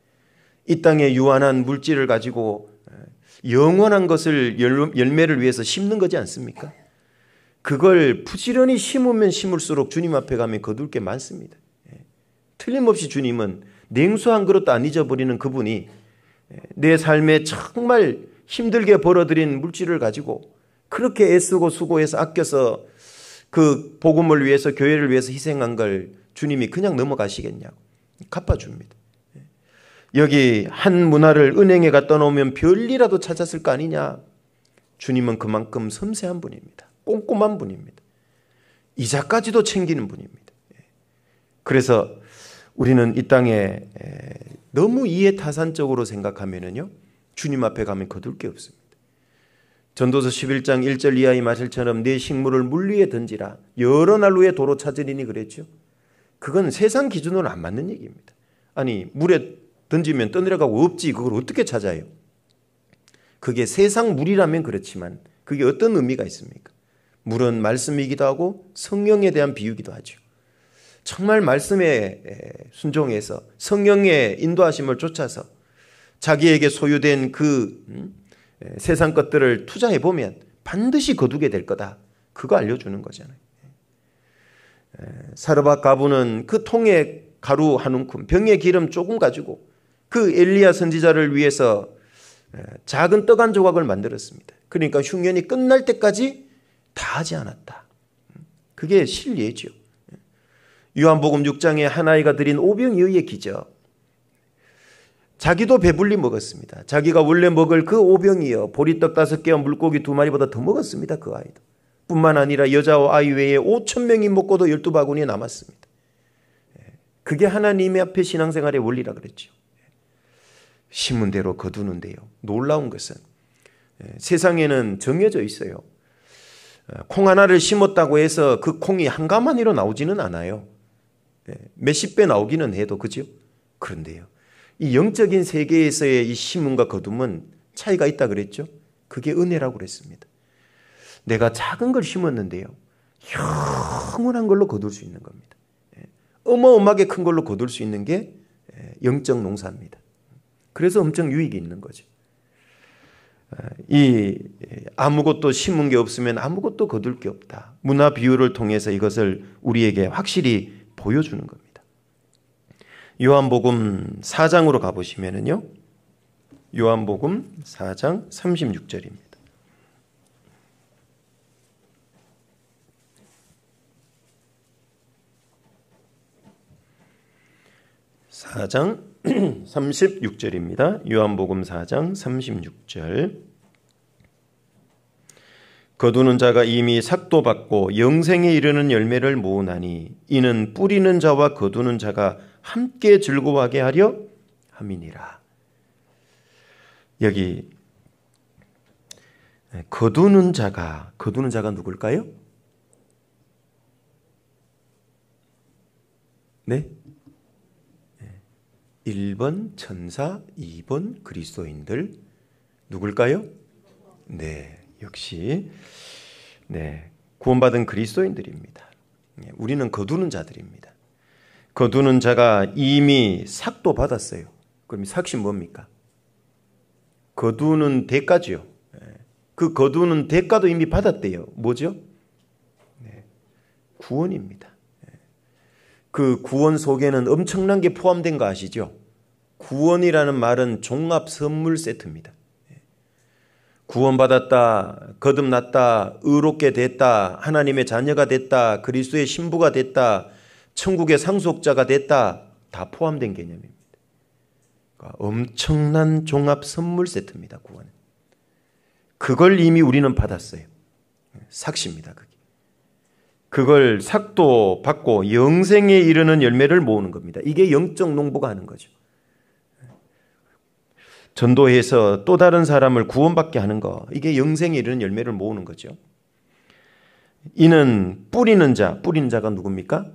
이 땅에 유한한 물질을 가지고 영원한 것을 열매를 위해서 심는 거지 않습니까? 그걸 부지런히 심으면 심을수록 주님 앞에 가면 거둘 게 많습니다. 틀림없이 주님은 냉수 한 그릇도 안 잊어버리는 그분이 내 삶에 정말 힘들게 벌어들인 물질을 가지고 그렇게 애쓰고 수고해서 아껴서 그 복음을 위해서 교회를 위해서 희생한 걸 주님이 그냥 넘어가시겠냐고 갚아줍니다. 여기 한 문화를 은행에 갖다 놓으면 별이라도 찾았을 거 아니냐. 주님은 그만큼 섬세한 분입니다. 꼼꼼한 분입니다. 이자까지도 챙기는 분입니다. 그래서 우리는 이 땅에 너무 이해타산적으로 생각하면은요, 주님 앞에 가면 거둘 게 없습니다. 전도서 11장 1절 이하의 말씀처럼 내 식물을 물 위에 던지라 여러 날 후에 도로 찾으리니 그랬죠. 그건 세상 기준으로는 안 맞는 얘기입니다. 아니 물에 던지면 떠내려가고 없지 그걸 어떻게 찾아요? 그게 세상 물이라면 그렇지만 그게 어떤 의미가 있습니까? 물은 말씀이기도 하고 성령에 대한 비유기도 하죠. 정말 말씀에 순종해서 성령의 인도하심을 쫓아서 자기에게 소유된 그 세상 것들을 투자해보면 반드시 거두게 될 거다. 그거 알려주는 거잖아요. 사르밧 가부는 그 통에 가루 한 움큼, 병에 기름 조금 가지고 그 엘리야 선지자를 위해서 작은 떡 한 조각을 만들었습니다. 그러니까 흉년이 끝날 때까지 다 하지 않았다. 그게 실례죠. 요한복음 6장에 한 아이가 드린 오병이어의 기적. 자기도 배불리 먹었습니다. 자기가 원래 먹을 그 오병이어 보리떡 5개와 물고기 2마리보다 더 먹었습니다. 그 아이도. 뿐만 아니라 여자와 아이 외에 5,000명이 먹고도 12바구니에 남았습니다. 그게 하나님의 앞에 신앙생활의 원리라 그랬죠. 심은 대로 거두는데요. 놀라운 것은 세상에는 정해져 있어요. 콩 하나를 심었다고 해서 그 콩이 한 가마니로 나오지는 않아요. 몇십 배 나오기는 해도 그죠? 그런데요. 이 영적인 세계에서의 이 심음과 거둠은 차이가 있다 그랬죠? 그게 은혜라고 그랬습니다. 내가 작은 걸 심었는데요. 영원한 걸로 거둘 수 있는 겁니다. 어마어마하게 큰 걸로 거둘 수 있는 게 영적 농사입니다. 그래서 엄청 유익이 있는 거죠. 이 아무것도 심은 게 없으면 아무것도 거둘 게 없다. 문화 비유를 통해서 이것을 우리에게 확실히 보여주는 겁니다. 요한복음 4장으로 가보시면은요. 요한복음 4장 36절입니다. 4장 36절입니다. 요한복음 4장 36절. 거두는 자가 이미 삭도 받고 영생에 이르는 열매를 모으나니 이는 뿌리는 자와 거두는 자가 함께 즐거워하게 하려 함이니라. 여기 거두는 자가 누굴까요? 네? 1번 천사, 2번 그리스도인들. 누굴까요? 네, 역시 구원받은 그리스도인들입니다. 우리는 거두는 자들입니다. 거두는 자가 이미 삭도 받았어요. 그럼 삭이 뭡니까? 거두는 대가죠. 그 거두는 대가도 이미 받았대요. 뭐죠? 구원입니다. 그 구원 속에는 엄청난 게 포함된 거 아시죠? 구원이라는 말은 종합 선물 세트입니다. 구원받았다, 거듭났다, 의롭게 됐다, 하나님의 자녀가 됐다, 그리스도의 신부가 됐다, 천국의 상속자가 됐다, 다 포함된 개념입니다. 그러니까 엄청난 종합 선물 세트입니다. 구원은. 그걸 이미 우리는 받았어요. 삭시입니다. 그걸 삭도 받고 영생에 이르는 열매를 모으는 겁니다. 이게 영적 농부가 하는 거죠. 전도해서 또 다른 사람을 구원받게 하는 거, 이게 영생에 이르는 열매를 모으는 거죠. 이는 뿌리는 자가 누굽니까?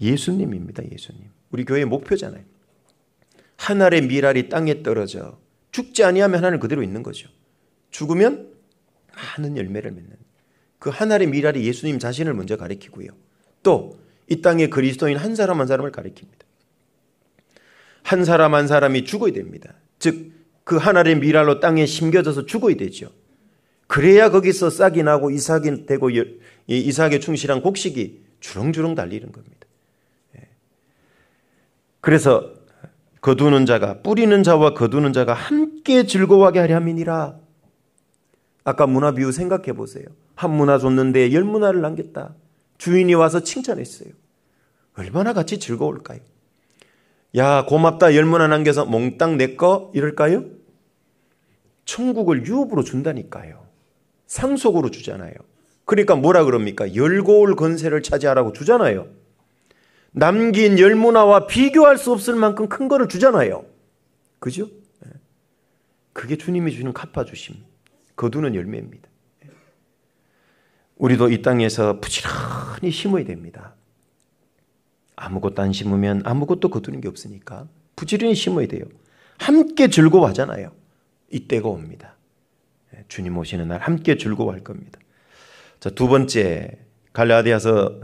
예수님입니다. 예수님. 우리 교회의 목표잖아요. 한 알의 밀알이 땅에 떨어져 죽지 아니하면 하나님 그대로 있는 거죠. 죽으면 많은 열매를 맺는, 그 한 알의 밀알이 예수님 자신을 먼저 가리키고요. 또 이 땅에 그리스도인 한 사람 한 사람을 가리킵니다. 한 사람 한 사람이 죽어야 됩니다. 즉 그 한 알의 밀알로 땅에 심겨져서 죽어야 되죠. 그래야 거기서 싹이 나고 이삭이 되고 이삭에 충실한 곡식이 주렁주렁 달리는 겁니다. 그래서 거두는 자가, 뿌리는 자와 거두는 자가 함께 즐거워하게 하려 함이니라. 아까 문화 비유 생각해 보세요. 한 문화 줬는데 10문화를 남겼다. 주인이 와서 칭찬했어요. 얼마나 같이 즐거울까요? 야, 고맙다, 10문화 남겨서 몽땅 내 거 이럴까요? 천국을 유업으로 준다니까요. 상속으로 주잖아요. 그러니까 뭐라 그럽니까? 열고울 건세를 차지하라고 주잖아요. 남긴 10문화와 비교할 수 없을 만큼 큰 거를 주잖아요. 그죠? 그게 주님이 주는 갚아주심, 거두는 열매입니다. 우리도 이 땅에서 부지런히 심어야 됩니다. 아무것도 안 심으면 아무것도 거두는 게 없으니까 부지런히 심어야 돼요. 함께 즐거워하잖아요. 이때가 옵니다. 주님 오시는 날 함께 즐거워할 겁니다. 자, 두 번째, 갈라디아서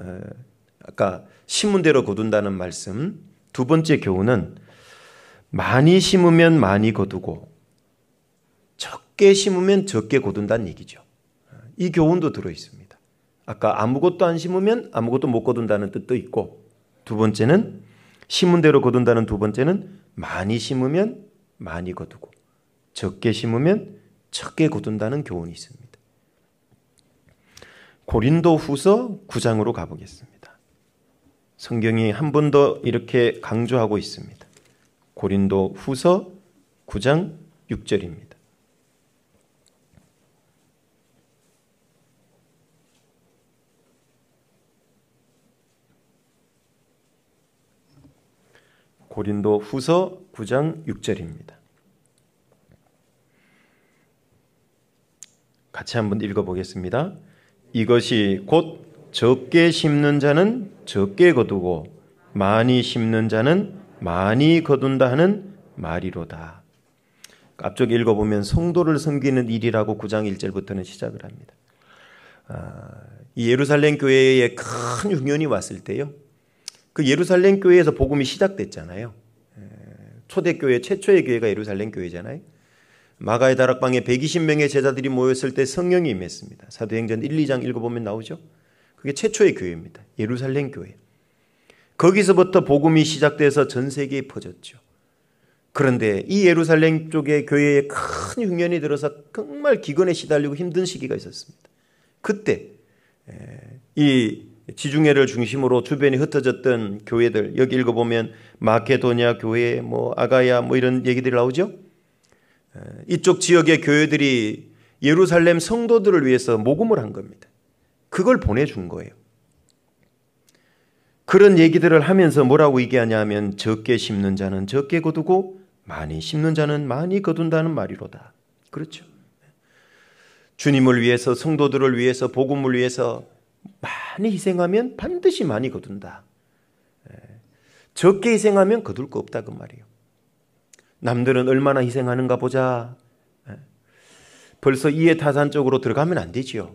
아까 심은 대로 거둔다는 말씀, 두 번째 교훈은 많이 심으면 많이 거두고 적게 심으면 적게 거둔다는 얘기죠. 이 교훈도 들어있습니다. 아까 아무것도 안 심으면 아무것도 못 거둔다는 뜻도 있고, 두 번째는 심은 대로 거둔다는 두 번째는 많이 심으면 많이 거두고 적게 심으면 적게 거둔다는 교훈이 있습니다. 고린도 후서 9장으로 가보겠습니다. 성경이 한 번 더 이렇게 강조하고 있습니다. 고린도 후서 9장 6절입니다. 고린도 후서 9장 6절입니다. 같이 한번 읽어보겠습니다. 이것이 곧 적게 심는 자는 적게 거두고 많이 심는 자는 많이 거둔다 하는 말이로다. 앞쪽에 읽어보면 성도를 섬기는 일이라고 9장 1절부터는 시작을 합니다. 이 예루살렘 교회에 큰 흉년이 왔을 때요, 그 예루살렘 교회에서 복음이 시작됐잖아요. 초대교회 최초의 교회가 예루살렘 교회잖아요. 마가의 다락방에 120명의 제자들이 모였을 때 성령이 임했습니다. 사도행전 1, 2장 읽어보면 나오죠. 그게 최초의 교회입니다. 예루살렘 교회. 거기서부터 복음이 시작돼서 전 세계에 퍼졌죠. 그런데 이 예루살렘 쪽의 교회에 큰 흉년이 들어서 정말 기근에 시달리고 힘든 시기가 있었습니다. 그때 이 지중해를 중심으로 주변에 흩어졌던 교회들, 여기 읽어보면 마케도니아 교회, 아가야 이런 얘기들이 나오죠. 이쪽 지역의 교회들이 예루살렘 성도들을 위해서 모금을 한 겁니다. 그걸 보내준 거예요. 그런 얘기들을 하면서 뭐라고 얘기하냐면 적게 심는 자는 적게 거두고 많이 심는 자는 많이 거둔다는 말이로다. 그렇죠. 주님을 위해서, 성도들을 위해서, 복음을 위해서 많이 희생하면 반드시 많이 거둔다. 적게 희생하면 거둘 거 없다 그 말이에요. 남들은 얼마나 희생하는가 보자. 벌써 이해타산 쪽으로 들어가면 안 되지요.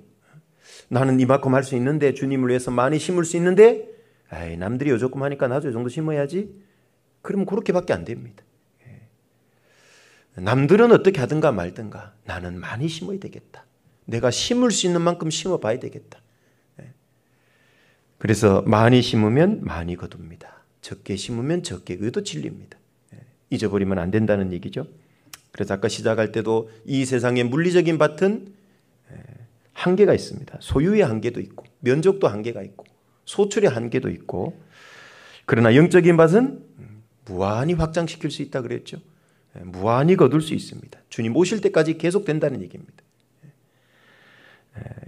나는 이만큼 할 수 있는데, 주님을 위해서 많이 심을 수 있는데, 남들이 요 조금 하니까 나도 이 정도 심어야지. 그러면 그렇게밖에 안 됩니다. 남들은 어떻게 하든가 말든가 나는 많이 심어야 되겠다. 내가 심을 수 있는 만큼 심어봐야 되겠다. 그래서 많이 심으면 많이 거둡니다. 적게 심으면 적게, 그것도 진리입니다. 잊어버리면 안 된다는 얘기죠. 그래서 아까 시작할 때도 이 세상의 물리적인 밭은 한계가 있습니다. 소유의 한계도 있고, 면적도 한계가 있고, 소출의 한계도 있고, 그러나 영적인 밭은 무한히 확장시킬 수 있다 그랬죠. 무한히 거둘 수 있습니다. 주님 오실 때까지 계속 된다는 얘기입니다.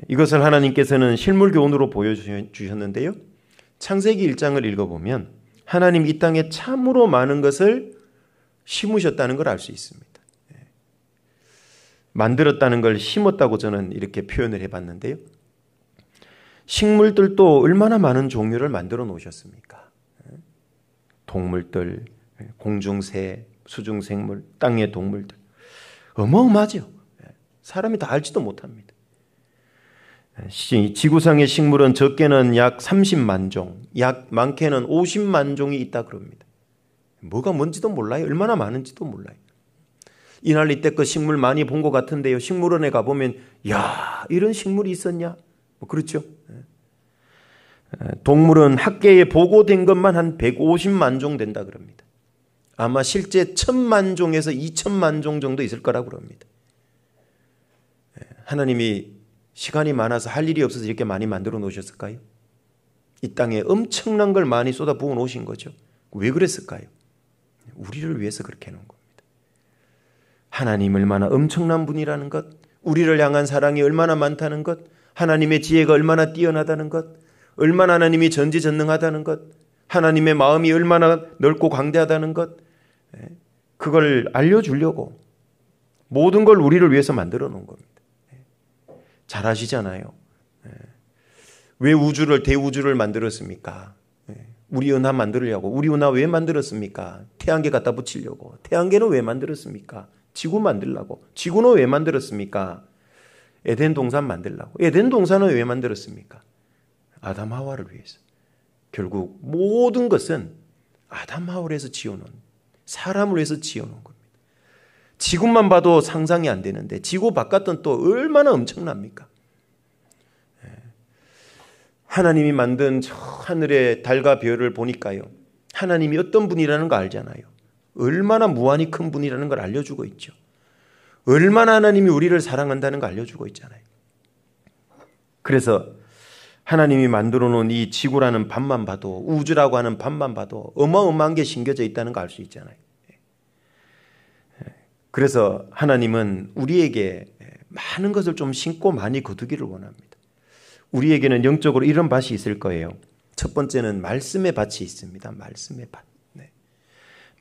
이것을 하나님께서는 실물 교훈으로 보여주셨는데요. 창세기 1장을 읽어보면 하나님 이 땅에 참으로 많은 것을 심으셨다는 걸 알 수 있습니다. 만들었다는 걸 심었다고 저는 이렇게 표현을 해봤는데요. 식물들도 얼마나 많은 종류를 만들어 놓으셨습니까? 동물들, 공중새, 수중생물, 땅의 동물들. 어마어마하죠. 사람이 다 알지도 못합니다. 지구상의 식물은 적게는 약 30만 종, 약 많게는 50만 종이 있다 그럽니다. 뭐가 뭔지도 몰라요. 얼마나 많은지도 몰라요. 이날 이때껏 식물 많이 본 것 같은데요. 식물원에 가보면 야, 이런 식물이 있었냐? 뭐 그렇죠. 동물은 학계에 보고된 것만 한 150만 종 된다 그럽니다. 아마 실제 1000만 종에서 2000만 종 정도 있을 거라고 그럽니다. 하나님이 시간이 많아서 할 일이 없어서 이렇게 많이 만들어 놓으셨을까요? 이 땅에 엄청난 걸 많이 쏟아 부어 놓으신 거죠. 왜 그랬을까요? 우리를 위해서 그렇게 해놓은 겁니다. 하나님 얼마나 엄청난 분이라는 것, 우리를 향한 사랑이 얼마나 많다는 것, 하나님의 지혜가 얼마나 뛰어나다는 것, 얼마나 하나님이 전지전능하다는 것, 하나님의 마음이 얼마나 넓고 광대하다는 것, 그걸 알려주려고 모든 걸 우리를 위해서 만들어 놓은 겁니다. 잘 아시잖아요. 왜 우주를, 대우주를 만들었습니까? 우리 은하 만들려고. 우리 은하 왜 만들었습니까? 태양계 갖다 붙이려고. 태양계는 왜 만들었습니까? 지구 만들려고. 지구는 왜 만들었습니까? 에덴 동산 만들려고. 에덴 동산은 왜 만들었습니까? 아담 하와를 위해서. 결국 모든 것은 아담 하와를 해서 지어놓은, 사람을 위해서 지어놓은 겁니다. 지구만 봐도 상상이 안 되는데 지구 바깥은 또 얼마나 엄청납니까? 하나님이 만든 저 하늘의 달과 별을 보니까요, 하나님이 어떤 분이라는 거 알잖아요. 얼마나 무한히 큰 분이라는 걸 알려주고 있죠. 얼마나 하나님이 우리를 사랑한다는 걸 알려주고 있잖아요. 그래서 하나님이 만들어 놓은 이 지구라는 밭만 봐도, 우주라고 하는 밭만 봐도 어마어마한 게 심겨져 있다는 거 알 수 있잖아요. 그래서 하나님은 우리에게 많은 것을 좀 심고 많이 거두기를 원합니다. 우리에게는 영적으로 이런 밭이 있을 거예요. 첫 번째는 말씀의 밭이 있습니다. 말씀의 밭. 네.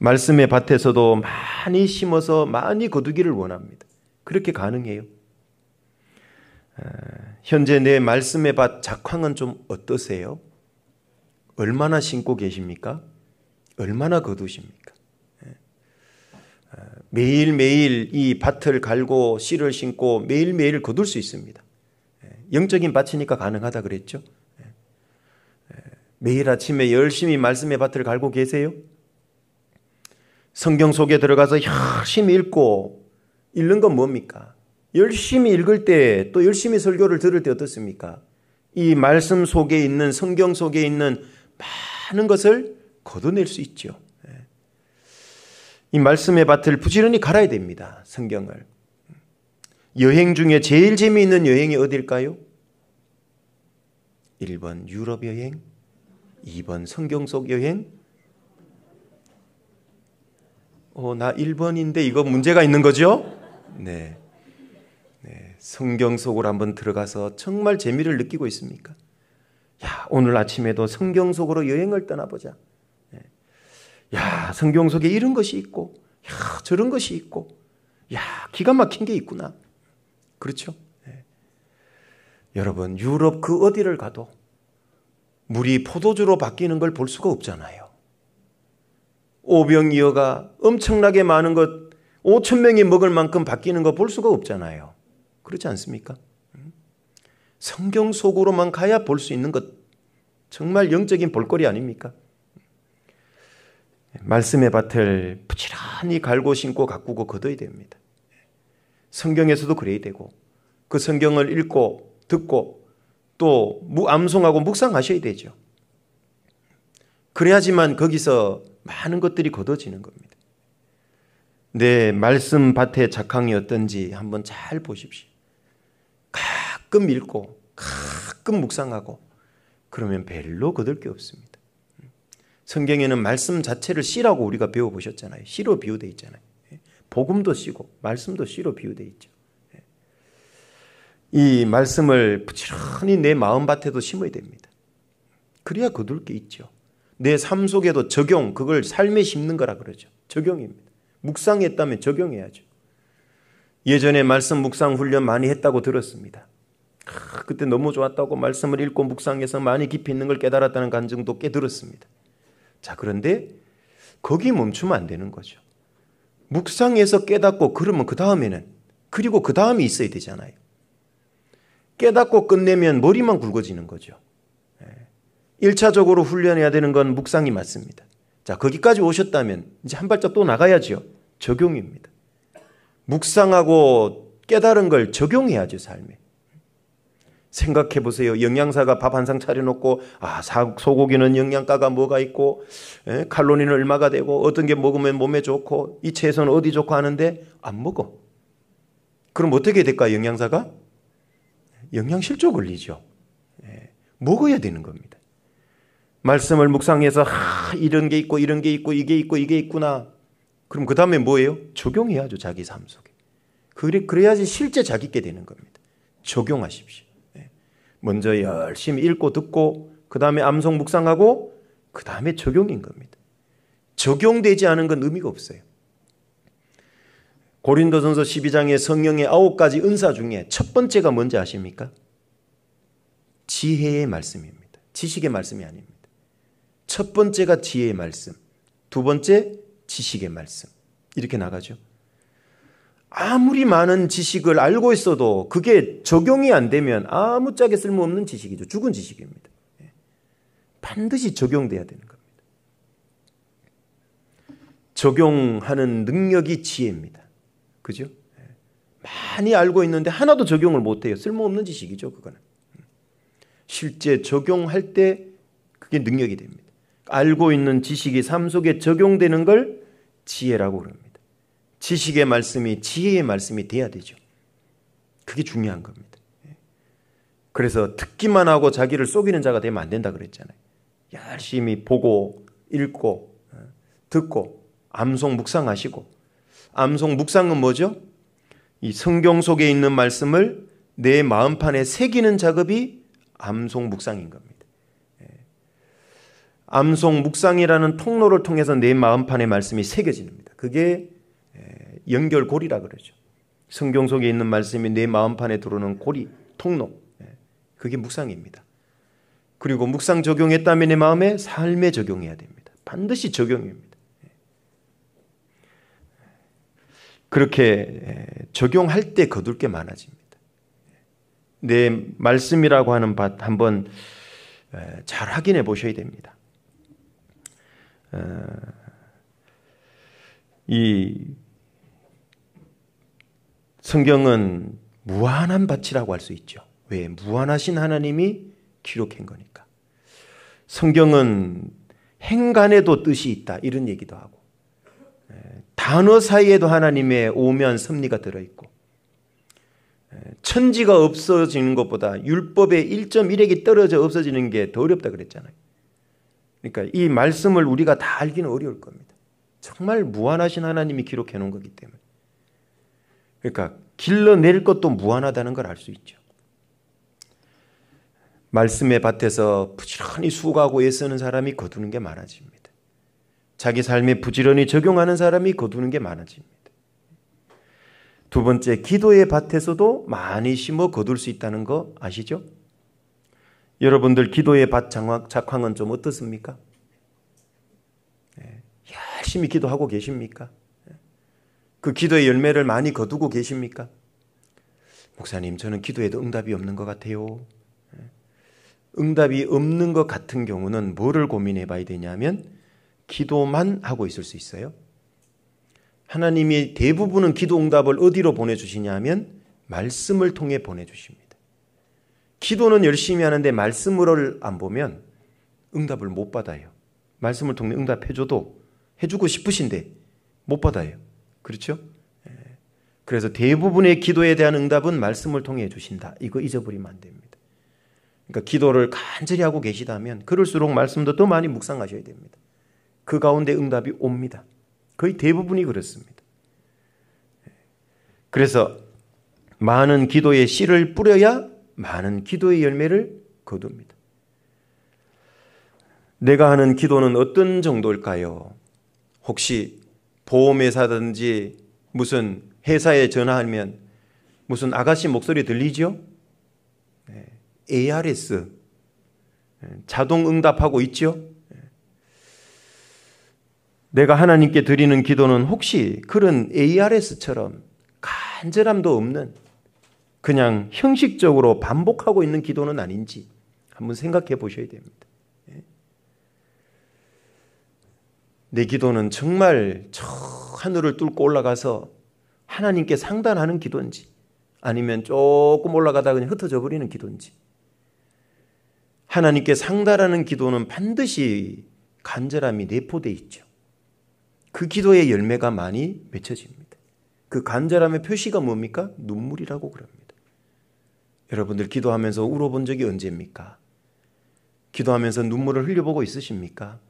말씀의 밭에서도 많이 심어서 많이 거두기를 원합니다. 그렇게 가능해요. 현재 내 말씀의 밭 작황은 좀 어떠세요? 얼마나 심고 계십니까? 얼마나 거두십니까? 매일매일 이 밭을 갈고 씨를 심고 매일매일 거둘 수 있습니다. 영적인 밭이니까 가능하다 그랬죠. 매일 아침에 열심히 말씀의 밭을 갈고 계세요? 성경 속에 들어가서 열심히 읽고, 읽는 건 뭡니까? 열심히 읽을 때, 또 열심히 설교를 들을 때 어떻습니까? 이 말씀 속에 있는, 성경 속에 있는 많은 것을 걷어낼 수 있죠. 이 말씀의 밭을 부지런히 갈아야 됩니다. 성경을. 여행 중에 제일 재미있는 여행이 어딜까요? 1번 유럽 여행, 2번 성경 속 여행. 나 1번인데 이거 문제가 있는 거죠? 네. 성경 속으로 한번 들어가서 정말 재미를 느끼고 있습니까? 야, 오늘 아침에도 성경 속으로 여행을 떠나보자. 야, 성경 속에 이런 것이 있고, 야, 저런 것이 있고, 야, 기가 막힌 게 있구나. 그렇죠? 여러분, 유럽 그 어디를 가도 물이 포도주로 바뀌는 걸 볼 수가 없잖아요. 오병이어가 엄청나게 많은 것, 5천 명이 먹을 만큼 바뀌는 거 볼 수가 없잖아요. 그렇지 않습니까? 성경 속으로만 가야 볼 수 있는 것, 정말 영적인 볼거리 아닙니까? 말씀의 밭을 부지런히 갈고 심고 가꾸고 거둬야 됩니다. 성경에서도 그래야 되고, 그 성경을 읽고 듣고 또 암송하고 묵상하셔야 되죠. 그래야지만 거기서 많은 것들이 거둬지는 겁니다. 내 말씀 밭의 작황이 어떤지 한번 잘 보십시오. 가끔 읽고 가끔 묵상하고 그러면 별로 거둘 게 없습니다. 성경에는 말씀 자체를 씨라고 우리가 배워보셨잖아요. 씨로 비유되어 있잖아요. 복음도 씨고 말씀도 씨로 비유되어 있죠. 이 말씀을 부지런히 내 마음밭에도 심어야 됩니다. 그래야 거둘 게 있죠. 내 삶 속에도 적용, 그걸 삶에 심는 거라 그러죠. 적용입니다. 묵상했다면 적용해야죠. 예전에 말씀 묵상 훈련 많이 했다고 들었습니다. 그때 너무 좋았다고 말씀을 읽고 묵상해서 많이 깊이 있는 걸 깨달았다는 간증도 꽤 들었습니다. 자, 그런데 거기 멈추면 안 되는 거죠. 묵상해서 깨닫고 그러면 그 다음에는, 그리고 그 다음이 있어야 되잖아요. 깨닫고 끝내면 머리만 굵어지는 거죠. 1차적으로 훈련해야 되는 건 묵상이 맞습니다. 자, 거기까지 오셨다면 이제 한 발짝 또 나가야죠. 적용입니다. 묵상하고 깨달은 걸 적용해야죠, 삶에. 생각해 보세요. 영양사가 밥 한 상 차려놓고 소고기는 영양가가 뭐가 있고 칼로리는 얼마가 되고 어떤 게 먹으면 몸에 좋고 이 채소는 어디 좋고 하는데 안 먹어. 그럼 어떻게 될까? 영양사가? 영양실조 걸리죠. 먹어야 되는 겁니다. 말씀을 묵상해서 이런 게 있고 이런 게 있고 이게 있고 이게 있구나. 그럼 그 다음에 뭐예요? 적용해야죠. 자기 삶 속에. 그래야지 실제 자기께 되는 겁니다. 적용하십시오. 먼저 열심히 읽고 듣고 그 다음에 암송 묵상하고 그 다음에 적용인 겁니다. 적용되지 않은 건 의미가 없어요. 고린도전서 12장의 성령의 9가지 은사 중에 첫 번째가 뭔지 아십니까? 지혜의 말씀입니다. 지식의 말씀이 아닙니다. 첫 번째가 지혜의 말씀, 두 번째 지식의 말씀. 이렇게 나가죠. 아무리 많은 지식을 알고 있어도 그게 적용이 안 되면 아무짝에 쓸모없는 지식이죠. 죽은 지식입니다. 반드시 적용돼야 되는 겁니다. 적용하는 능력이 지혜입니다. 그죠? 많이 알고 있는데 하나도 적용을 못해요. 쓸모없는 지식이죠. 그거는. 실제 적용할 때 그게 능력이 됩니다. 알고 있는 지식이 삶 속에 적용되는 걸 지혜라고 그럽니다. 지식의 말씀이 지혜의 말씀이 돼야 되죠. 그게 중요한 겁니다. 그래서 듣기만 하고 자기를 속이는 자가 되면 안 된다 그랬잖아요. 열심히 보고 읽고 듣고 암송 묵상하시고, 암송 묵상은 뭐죠? 이 성경 속에 있는 말씀을 내 마음판에 새기는 작업이 암송 묵상인 겁니다. 암송 묵상이라는 통로를 통해서 내 마음판에 말씀이 새겨집니다. 그게 연결고리라 그러죠. 성경 속에 있는 말씀이 내 마음판에 들어오는 고리, 통로, 그게 묵상입니다. 그리고 묵상 적용했다면 내 마음에 삶에 적용해야 됩니다. 반드시 적용입니다. 그렇게 적용할 때 거둘 게 많아집니다. 내 말씀이라고 하는 밭 한번 잘 확인해 보셔야 됩니다. 이 성경은 무한한 밭이라고 할 수 있죠. 왜? 무한하신 하나님이 기록한 거니까. 성경은 행간에도 뜻이 있다 이런 얘기도 하고, 단어 사이에도 하나님의 오묘한 섭리가 들어있고, 천지가 없어지는 것보다 율법의 1.1획이 떨어져 없어지는 게 더 어렵다 그랬잖아요. 그러니까 이 말씀을 우리가 다 알기는 어려울 겁니다. 정말 무한하신 하나님이 기록해 놓은 거기 때문에. 그러니까 길러낼 것도 무한하다는 걸 알 수 있죠. 말씀의 밭에서 부지런히 수고하고 애쓰는 사람이 거두는 게 많아집니다. 자기 삶에 부지런히 적용하는 사람이 거두는 게 많아집니다. 두 번째, 기도의 밭에서도 많이 심어 거둘 수 있다는 거 아시죠? 여러분들 기도의 밭 작황은 좀 어떻습니까? 열심히 기도하고 계십니까? 그 기도의 열매를 많이 거두고 계십니까? 목사님, 저는 기도에도 응답이 없는 것 같아요. 응답이 없는 것 같은 경우는 뭐를 고민해 봐야 되냐면 기도만 하고 있을 수 있어요. 하나님이 대부분은 기도 응답을 어디로 보내주시냐면 말씀을 통해 보내주십니다. 기도는 열심히 하는데 말씀을 안 보면 응답을 못 받아요. 말씀을 통해 응답해줘도 해주고 싶으신데 못 받아요. 그렇죠? 그래서 대부분의 기도에 대한 응답은 말씀을 통해 해주신다. 이거 잊어버리면 안 됩니다. 그러니까 기도를 간절히 하고 계시다면 그럴수록 말씀도 더 많이 묵상하셔야 됩니다. 그 가운데 응답이 옵니다. 거의 대부분이 그렇습니다. 그래서 많은 기도의 씨를 뿌려야 많은 기도의 열매를 거둡니다. 내가 하는 기도는 어떤 정도일까요? 혹시 보험회사든지 무슨 회사에 전화하면 무슨 아가씨 목소리 들리죠? ARS 자동 응답하고 있죠? 내가 하나님께 드리는 기도는 혹시 그런 ARS처럼 간절함도 없는 그냥 형식적으로 반복하고 있는 기도는 아닌지 한번 생각해 보셔야 됩니다. 내 기도는 정말 저 하늘을 뚫고 올라가서 하나님께 상단하는 기도인지 아니면 조금 올라가다 그냥 흩어져 버리는 기도인지. 하나님께 상달하는 기도는 반드시 간절함이 내포되어 있죠. 그 기도의 열매가 많이 맺혀집니다. 그 간절함의 표시가 뭡니까? 눈물이라고 그럽니다. 여러분들 기도하면서 울어본 적이 언제입니까? 기도하면서 눈물을 흘려보고 있으십니까?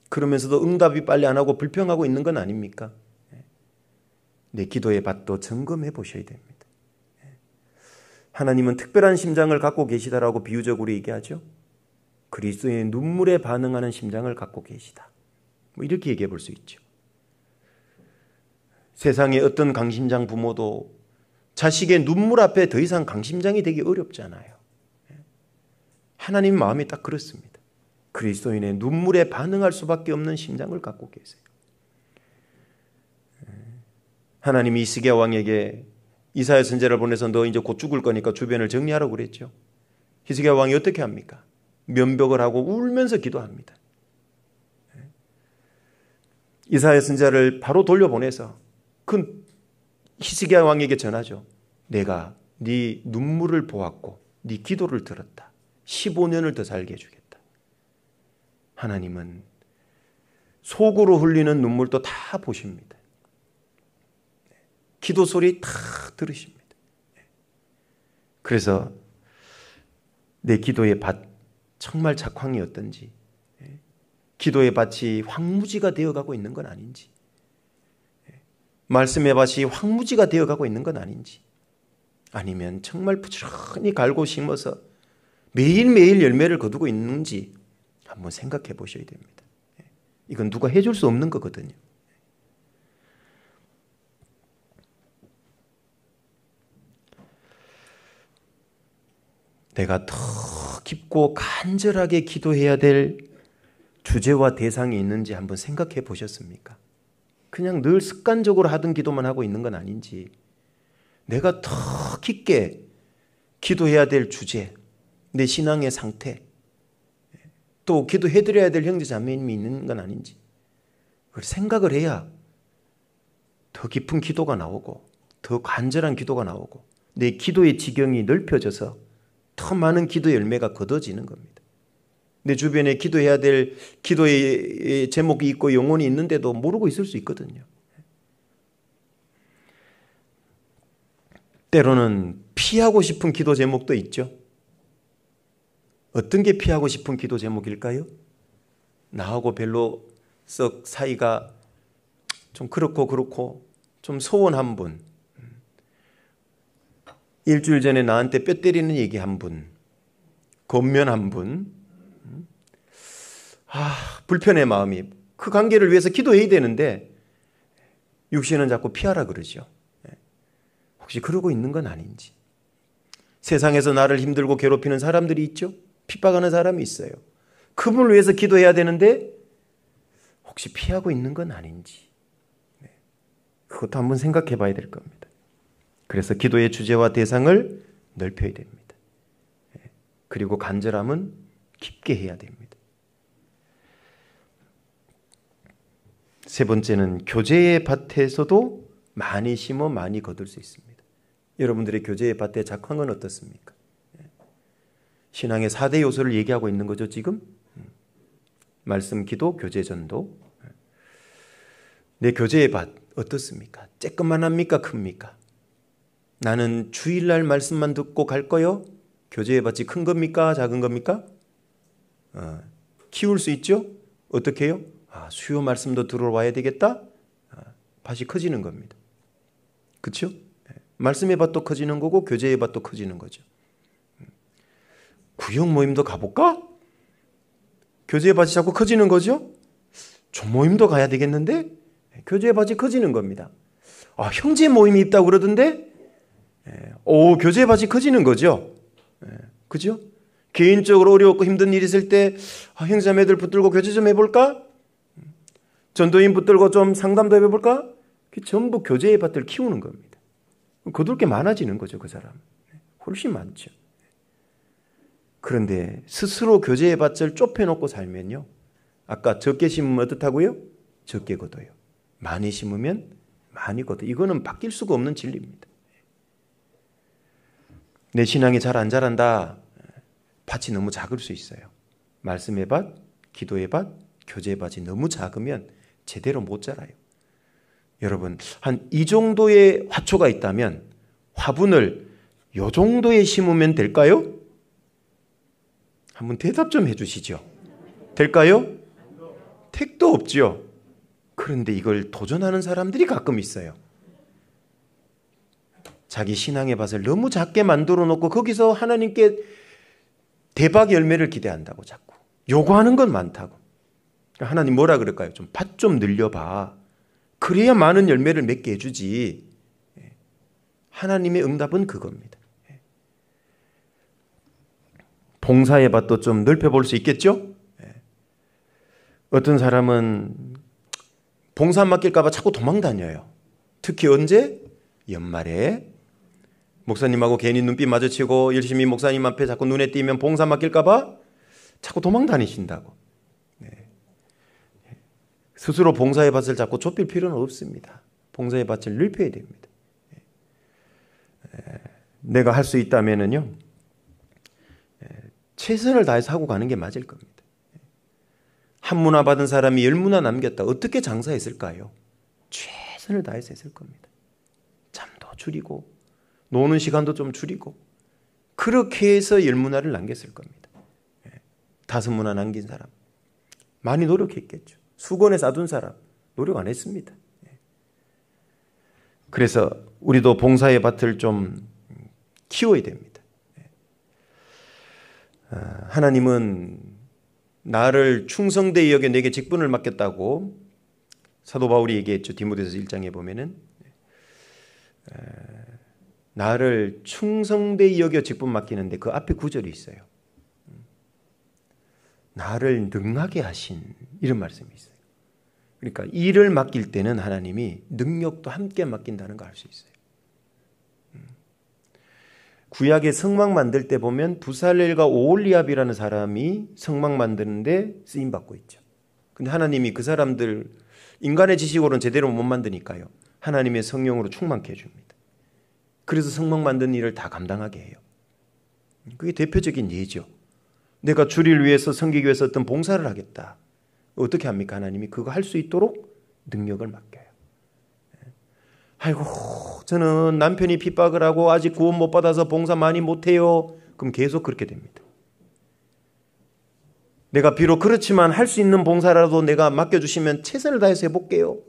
그러면서도 응답이 빨리 안 하고 불평하고 있는 건 아닙니까? 내 기도의 밭도 점검해 보셔야 됩니다. 하나님은 특별한 심장을 갖고 계시다라고 비유적으로 얘기하죠. 그리스도의 눈물에 반응하는 심장을 갖고 계시다. 뭐 이렇게 얘기해 볼 수 있죠. 세상의 어떤 강심장 부모도 자식의 눈물 앞에 더 이상 강심장이 되기 어렵잖아요. 하나님 마음이 딱 그렇습니다. 그리스도인의 눈물에 반응할 수밖에 없는 심장을 갖고 계세요. 하나님이 히스기야 왕에게 이사야 선지자를 보내서 너 이제 곧 죽을 거니까 주변을 정리하라고 그랬죠. 히스기야 왕이 어떻게 합니까? 면벽을 하고 울면서 기도합니다. 이사야 선지자를 바로 돌려보내서 그 히스기야 왕에게 전하죠. 내가 네 눈물을 보았고 네 기도를 들었다. 15년을 더 살게 해주겠다. 하나님은 속으로 흘리는 눈물도 다 보십니다. 기도 소리 다 들으십니다. 그래서 내 기도의 밭 정말 작황이 어떤지, 기도의 밭이 황무지가 되어가고 있는 건 아닌지, 말씀의 밭이 황무지가 되어가고 있는 건 아닌지, 아니면 정말 부지런히 갈고 심어서 매일매일 열매를 거두고 있는지 한번 생각해 보셔야 됩니다. 이건 누가 해줄 수 없는 거거든요. 내가 더 깊고 간절하게 기도해야 될 주제와 대상이 있는지 한번 생각해 보셨습니까? 그냥 늘 습관적으로 하던 기도만 하고 있는 건 아닌지, 내가 더 깊게 기도해야 될 주제, 내 신앙의 상태, 또 기도해드려야 될 형제 자매님이 있는 건 아닌지 그걸 생각을 해야 더 깊은 기도가 나오고 더 간절한 기도가 나오고 내 기도의 지경이 넓혀져서 더 많은 기도 열매가 거둬지는 겁니다. 내 주변에 기도해야 될 기도의 제목이 있고 영혼이 있는데도 모르고 있을 수 있거든요. 때로는 피하고 싶은 기도 제목도 있죠. 어떤 게 피하고 싶은 기도 제목일까요? 나하고 별로 썩 사이가 좀 그렇고 좀 소원한 분, 일주일 전에 나한테 뼈 때리는 얘기 한 분, 권면한 분, 불편의 마음이, 그 관계를 위해서 기도해야 되는데 육신은 자꾸 피하라 그러죠. 혹시 그러고 있는 건 아닌지. 세상에서 나를 힘들고 괴롭히는 사람들이 있죠. 핍박하는 사람이 있어요. 그분을 위해서 기도해야 되는데 혹시 피하고 있는 건 아닌지. 그것도 한번 생각해 봐야 될 겁니다. 그래서 기도의 주제와 대상을 넓혀야 됩니다. 그리고 간절함은 깊게 해야 됩니다. 세 번째는 교제의 밭에서도 많이 심어 많이 거둘 수 있습니다. 여러분들의 교제의 밭의 작황은 어떻습니까? 신앙의 4대 요소를 얘기하고 있는 거죠, 지금? 말씀, 기도, 교제, 전도. 내 교제의 밭 어떻습니까? 쬐끔만합니까? 큽니까? 나는 주일날 말씀만 듣고 갈 거요? 교제의 밭이 큰 겁니까? 작은 겁니까? 키울 수 있죠? 어떻게 해요? 수요 말씀도 들어와야 되겠다? 밭이 커지는 겁니다. 그렇죠? 말씀의 밭도 커지는 거고 교제의 밭도 커지는 거죠. 구역 모임도 가볼까? 교제의 밭이 자꾸 커지는 거죠? 조모임도 가야 되겠는데? 교제의 밭이 커지는 겁니다. 형제 모임이 있다고 그러던데? 교제의 밭이 커지는 거죠. 그죠? 개인적으로 어려웠고 힘든 일 있을 때 형제자매들 붙들고 교제 좀 해볼까? 전도인 붙들고 좀 상담도 해볼까? 전부 교제의 밭을 키우는 겁니다. 거둘 게 많아지는 거죠, 그 사람. 훨씬 많죠. 그런데 스스로 교제의 밭을 좁혀놓고 살면요. 아까 적게 심으면 어떻다고요? 적게 거둬요. 많이 심으면 많이 거둬요. 이거는 바뀔 수가 없는 진리입니다. 내 신앙이 잘 안 자란다. 밭이 너무 작을 수 있어요. 말씀의 밭, 기도의 밭, 교제의 밭이 너무 작으면 제대로 못 자라요. 여러분, 한 이 정도의 화초가 있다면 화분을 이 정도에 심으면 될까요? 한번 대답 좀 해주시죠. 될까요? 택도 없죠. 그런데 이걸 도전하는 사람들이 가끔 있어요. 자기 신앙의 밭을 너무 작게 만들어 놓고 거기서 하나님께 대박 열매를 기대한다고 자꾸 요구하는 건 많다고. 하나님 뭐라 그럴까요? 좀 밭 좀 늘려봐. 그래야 많은 열매를 맺게 해주지. 하나님의 응답은 그겁니다. 봉사의 밭도 좀 넓혀볼 수 있겠죠? 어떤 사람은 봉사 맡길까 봐 자꾸 도망 다녀요. 특히 언제? 연말에 목사님하고 괜히 눈빛 마주치고 열심히 목사님 앞에 자꾸 눈에 띄면 봉사 맡길까 봐 자꾸 도망 다니신다고. 스스로 봉사의 밭을 자꾸 좁힐 필요는 없습니다. 봉사의 밭을 넓혀야 됩니다. 내가 할 수 있다면은요, 최선을 다해서 하고 가는 게 맞을 겁니다. 한 문화 받은 사람이 10문화 남겼다. 어떻게 장사했을까요? 최선을 다해서 했을 겁니다. 잠도 줄이고 노는 시간도 좀 줄이고 그렇게 해서 10문화를 남겼을 겁니다. 5문화 남긴 사람 많이 노력했겠죠. 수건에 싸둔 사람 노력 안 했습니다. 그래서 우리도 봉사의 밭을 좀 키워야 됩니다. 하나님은 나를 충성되이 여겨 내게 직분을 맡겼다고 사도 바울이 얘기했죠. 디모데서 1장에 보면은 나를 충성되이 여겨 직분 맡기는데 그 앞에 구절이 있어요. 나를 능하게 하신 이런 말씀이 있어요. 그러니까 일을 맡길 때는 하나님이 능력도 함께 맡긴다는 걸 알 수 있어요. 구약의 성막 만들 때 보면 부살렐과 오홀리압이라는 사람이 성막 만드는데 쓰임 받고 있죠. 근데 하나님이 그 사람들 인간의 지식으로는 제대로 못 만드니까요. 하나님의 성령으로 충만케 해줍니다. 그래서 성막 만드는 일을 다 감당하게 해요. 그게 대표적인 예죠. 내가 주를 위해서 섬기기 위해서 어떤 봉사를 하겠다. 어떻게 합니까? 하나님이 그거 할 수 있도록 능력을 맡겨요. 아이고 저는 남편이 핍박을 하고 아직 구원 못 받아서 봉사 많이 못해요. 그럼 계속 그렇게 됩니다. 내가 비록 그렇지만 할 수 있는 봉사라도 내가 맡겨주시면 최선을 다해서 해볼게요.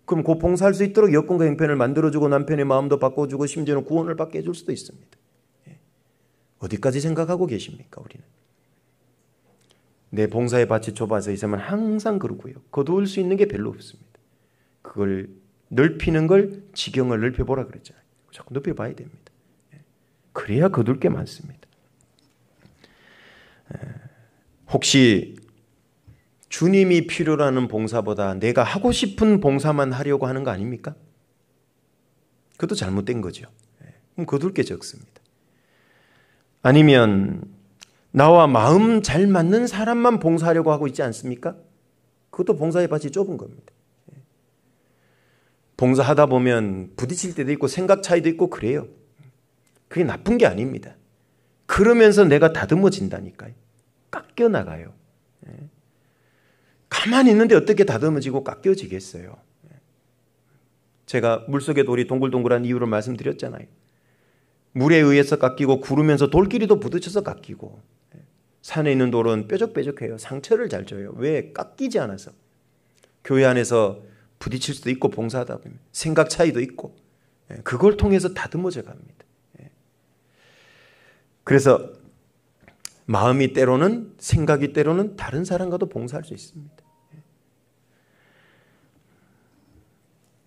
그럼 그 봉사할 수 있도록 여건과 형편을 만들어주고 남편의 마음도 바꿔주고 심지어는 구원을 받게 해줄 수도 있습니다. 어디까지 생각하고 계십니까? 우리는 내 봉사의 밭이 좁아서 있으면 항상 그러고요. 거두을 수 있는 게 별로 없습니다. 그걸 넓히는 걸 지경을 넓혀보라 그랬잖아요. 자꾸 높여봐야 됩니다. 그래야 거둘 게 많습니다. 혹시 주님이 필요로 하는 봉사보다 내가 하고 싶은 봉사만 하려고 하는 거 아닙니까? 그것도 잘못된 거죠. 그럼 거둘 게 적습니다. 아니면 나와 마음 잘 맞는 사람만 봉사하려고 하고 있지 않습니까? 그것도 봉사의 밭이 좁은 겁니다. 봉사하다 보면 부딪힐 때도 있고 생각 차이도 있고 그래요. 그게 나쁜 게 아닙니다. 그러면서 내가 다듬어진다니까요. 깎여나가요. 가만히 있는데 어떻게 다듬어지고 깎여지겠어요. 제가 물속의 돌이 동글동글한 이유를 말씀드렸잖아요. 물에 의해서 깎이고 구르면서 돌끼리도 부딪혀서 깎이고, 산에 있는 돌은 뾰족뾰족해요. 상처를 잘 줘요. 왜? 깎이지 않아서. 교회 안에서 부딪힐 수도 있고 봉사하다 보면 생각 차이도 있고 그걸 통해서 다듬어져 갑니다. 그래서 마음이 때로는 생각이 때로는 다른 사람과도 봉사할 수 있습니다.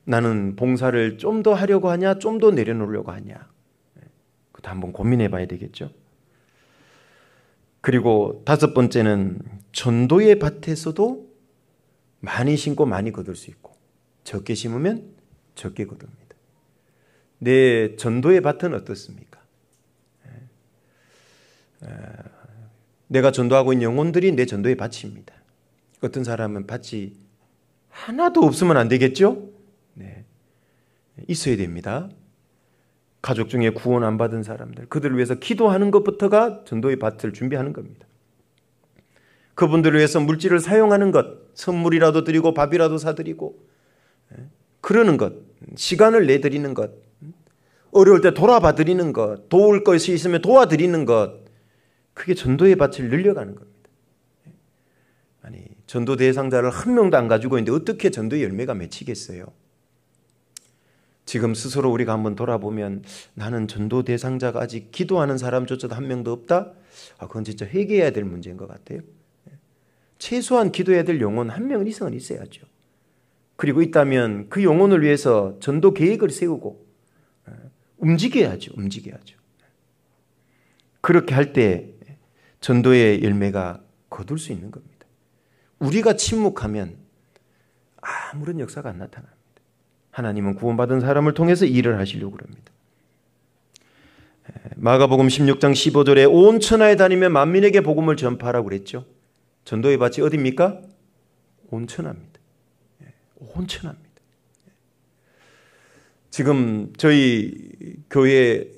나는 봉사를 좀 더 하려고 하냐 좀 더 내려놓으려고 하냐 그것도 한번 고민해 봐야 되겠죠. 그리고 다섯 번째는 전도의 밭에서도 많이 심고 많이 거둘 수 있고 적게 심으면 적게 거둡니다. 내 전도의 밭은 어떻습니까? 내가 전도하고 있는 영혼들이 내 전도의 밭입니다. 어떤 사람은 밭이 하나도 없으면 안 되겠죠? 네. 있어야 됩니다. 가족 중에 구원 안 받은 사람들, 그들을 위해서 기도하는 것부터가 전도의 밭을 준비하는 겁니다. 그분들을 위해서 물질을 사용하는 것, 선물이라도 드리고 밥이라도 사드리고 그러는 것, 시간을 내드리는 것, 어려울 때 돌아봐 드리는 것, 도울 것이 있으면 도와드리는 것, 그게 전도의 밭을 늘려가는 겁니다. 아니, 전도 대상자를 한 명도 안 가지고 있는데 어떻게 전도의 열매가 맺히겠어요? 지금 스스로 우리가 한번 돌아보면 나는 전도 대상자가 아직 기도하는 사람조차도 한 명도 없다? 그건 진짜 회개해야 될 문제인 것 같아요. 최소한 기도해야 될 영혼 한 명은 이상은 있어야죠. 그리고 있다면 그 영혼을 위해서 전도 계획을 세우고 움직여야죠. 그렇게 할 때 전도의 열매가 거둘 수 있는 겁니다. 우리가 침묵하면 아무런 역사가 안 나타납니다. 하나님은 구원받은 사람을 통해서 일을 하시려고 합니다. 마가복음 16장 15절에 온 천하에 다니며 만민에게 복음을 전파하라고 그랬죠. 전도의 밭이 어디입니까? 온 천하입니다. 온 천하입니다. 지금 저희 교회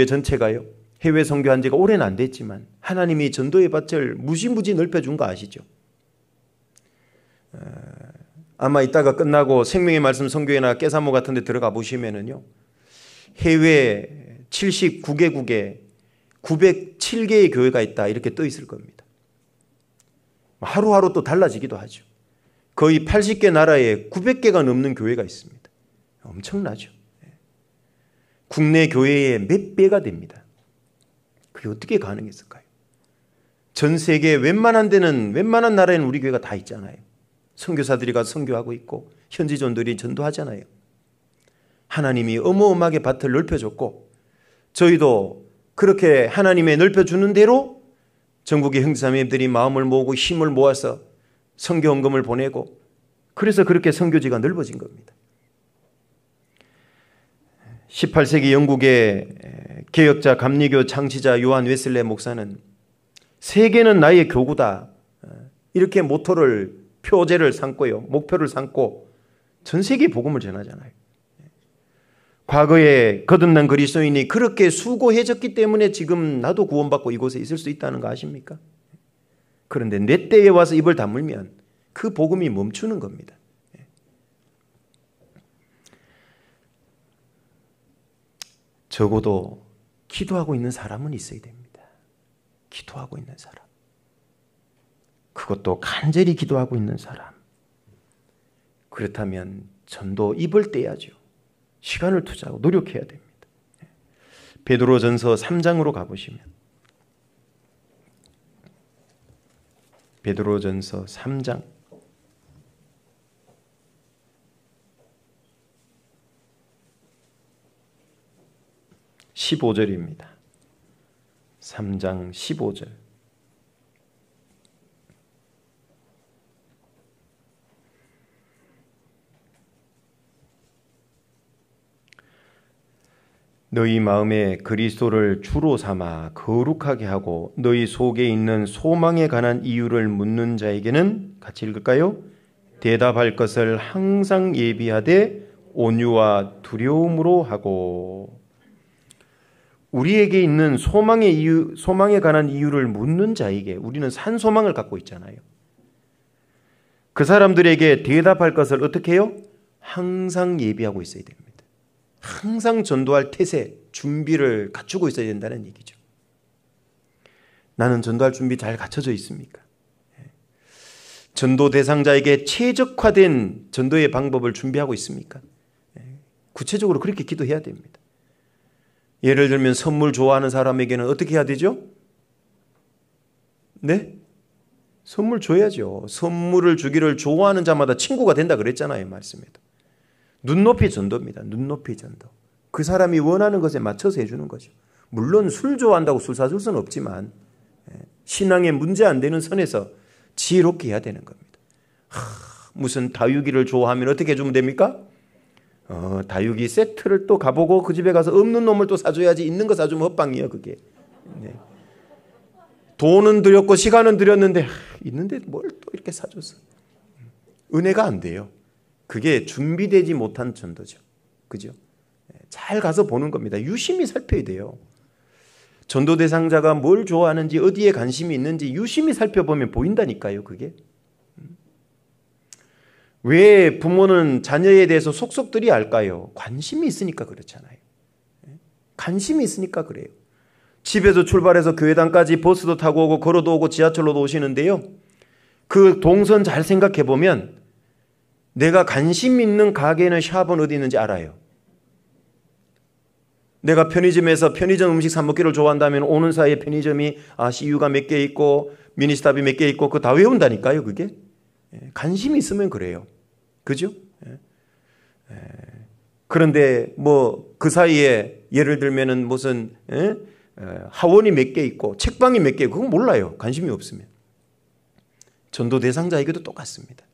전체가요. 해외 선교한 지가 오래는 안 됐지만 하나님이 전도의 밭을 무지무지 넓혀준 거 아시죠? 아마 이따가 끝나고 생명의 말씀 선교회나 깨사모 같은 데 들어가 보시면은요. 해외 79개국에 907개의 교회가 있다 이렇게 떠 있을 겁니다. 하루하루 또 달라지기도 하죠. 거의 80개 나라에 900개가 넘는 교회가 있습니다. 엄청나죠. 국내 교회의 몇 배가 됩니다. 그게 어떻게 가능했을까요? 전 세계 웬만한 나라에는 우리 교회가 다 있잖아요. 선교사들이 가서 선교하고 있고 현지 전도들이 전도하잖아요. 하나님이 어마어마하게 밭을 넓혀줬고 저희도 그렇게 하나님의 넓혀주는 대로 전국의 형제자매들이 마음을 모으고 힘을 모아서 선교 헌금을 보내고 그래서 그렇게 선교지가 넓어진 겁니다. 18세기 영국의 개혁자 감리교 창시자 요한 웨슬레 목사는 세계는 나의 교구다 이렇게 표제를 삼고요. 목표를 삼고 전 세계에 복음을 전하잖아요. 과거에 거듭난 그리스도인이 그렇게 수고해졌기 때문에 지금 나도 구원받고 이곳에 있을 수 있다는 거 아십니까? 그런데 내 때에 와서 입을 다물면 그 복음이 멈추는 겁니다. 적어도 기도하고 있는 사람은 있어야 됩니다. 기도하고 있는 사람. 그것도 간절히 기도하고 있는 사람. 그렇다면 전도 입을 떼야죠. 시간을 투자하고 노력해야 됩니다. 베드로전서 3장으로 가보시면 베드로전서 3장 15절입니다. 3장 15절. 너희 마음에 그리스도를 주로 삼아 거룩하게 하고 너희 속에 있는 소망에 관한 이유를 묻는 자에게는 같이 읽을까요? 대답할 것을 항상 예비하되 온유와 두려움으로 하고. 우리에게 있는 소망의 이유, 소망에 관한 이유를 묻는 자에게 우리는 산 소망을 갖고 있잖아요. 그 사람들에게 대답할 것을 어떻게 해요? 항상 예비하고 있어야 됩니다. 항상 전도할 태세, 준비를 갖추고 있어야 된다는 얘기죠. 나는 전도할 준비 잘 갖춰져 있습니까? 전도 대상자에게 최적화된 전도의 방법을 준비하고 있습니까? 구체적으로 그렇게 기도해야 됩니다. 예를 들면 선물 좋아하는 사람에게는 어떻게 해야 되죠? 네? 선물 줘야죠. 선물을 주기를 좋아하는 자마다 친구가 된다 그랬잖아요, 말씀에도. 눈높이 전도입니다. 눈높이 전도. 그 사람이 원하는 것에 맞춰서 해주는 거죠. 물론 술 좋아한다고 술 사줄 수는 없지만 신앙에 문제 안 되는 선에서 지혜롭게 해야 되는 겁니다. 무슨 다육이를 좋아하면 어떻게 해주면 됩니까? 다육이 세트를 또 가보고 그 집에 가서 없는 놈을 또 사줘야지 있는 거 사주면 헛방이에요, 그게. 네. 돈은 들였고 시간은 들였는데 있는데 뭘 또 이렇게 사줬어. 은혜가 안 돼요. 그게 준비되지 못한 전도죠. 그죠? 잘 가서 보는 겁니다. 유심히 살펴야 돼요. 전도 대상자가 뭘 좋아하는지 어디에 관심이 있는지 유심히 살펴보면 보인다니까요. 그게. 왜 부모는 자녀에 대해서 속속들이 알까요? 관심이 있으니까 그렇잖아요. 관심이 있으니까 그래요. 집에서 출발해서 교회당까지 버스도 타고 오고 걸어도 오고 지하철로도 오시는데요. 그 동선 잘 생각해 보면 내가 관심 있는 가게는 샵은 어디 있는지 알아요. 내가 편의점에서 편의점 음식 사 먹기를 좋아한다면 오는 사이에 편의점이 CU가 몇 개 있고 미니스탑이 몇 개 있고 그거 다 외운다니까요. 그게. 관심이 있으면 그래요. 그죠? 그런데 뭐 그 사이에 예를 들면은 무슨 하원이 몇 개 있고 책방이 몇 개 있고 그건 몰라요. 관심이 없으면. 전도 대상자에게도 똑같습니다.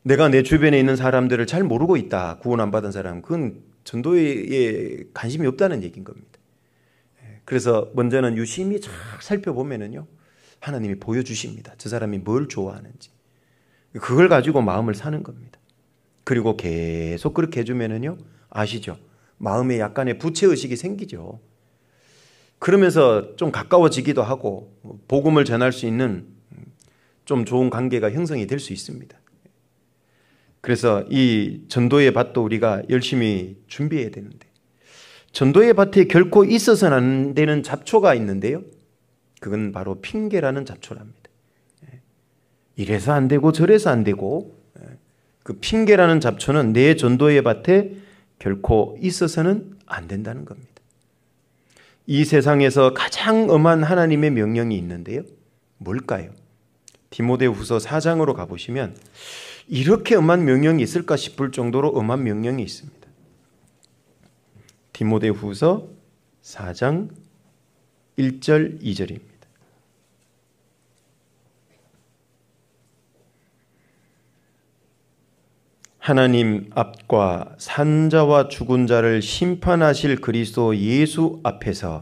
내가 내 주변에 있는 사람들을 잘 모르고 있다. 구원 안 받은 사람. 그건 전도에 관심이 없다는 얘기인 겁니다. 그래서 먼저는 유심히 잘 살펴보면은요. 하나님이 보여주십니다. 저 사람이 뭘 좋아하는지. 그걸 가지고 마음을 사는 겁니다. 그리고 계속 그렇게 해주면은요. 아시죠? 마음에 약간의 부채의식이 생기죠. 그러면서 좀 가까워지기도 하고 복음을 전할 수 있는 좀 좋은 관계가 형성이 될 수 있습니다. 그래서 이 전도의 밭도 우리가 열심히 준비해야 되는데 전도의 밭에 결코 있어서는 안 되는 잡초가 있는데요. 그건 바로 핑계라는 잡초랍니다. 이래서 안 되고 저래서 안 되고 그 핑계라는 잡초는 내 전도의 밭에 결코 있어서는 안 된다는 겁니다. 이 세상에서 가장 엄한 하나님의 명령이 있는데요. 뭘까요? 디모데후서 4장으로 가보시면 이렇게 엄한 명령이 있을까 싶을 정도로 엄한 명령이 있습니다. 디모데후서 4장 1절 2절입니다. 하나님 앞과 산자와 죽은 자를 심판하실 그리스도 예수 앞에서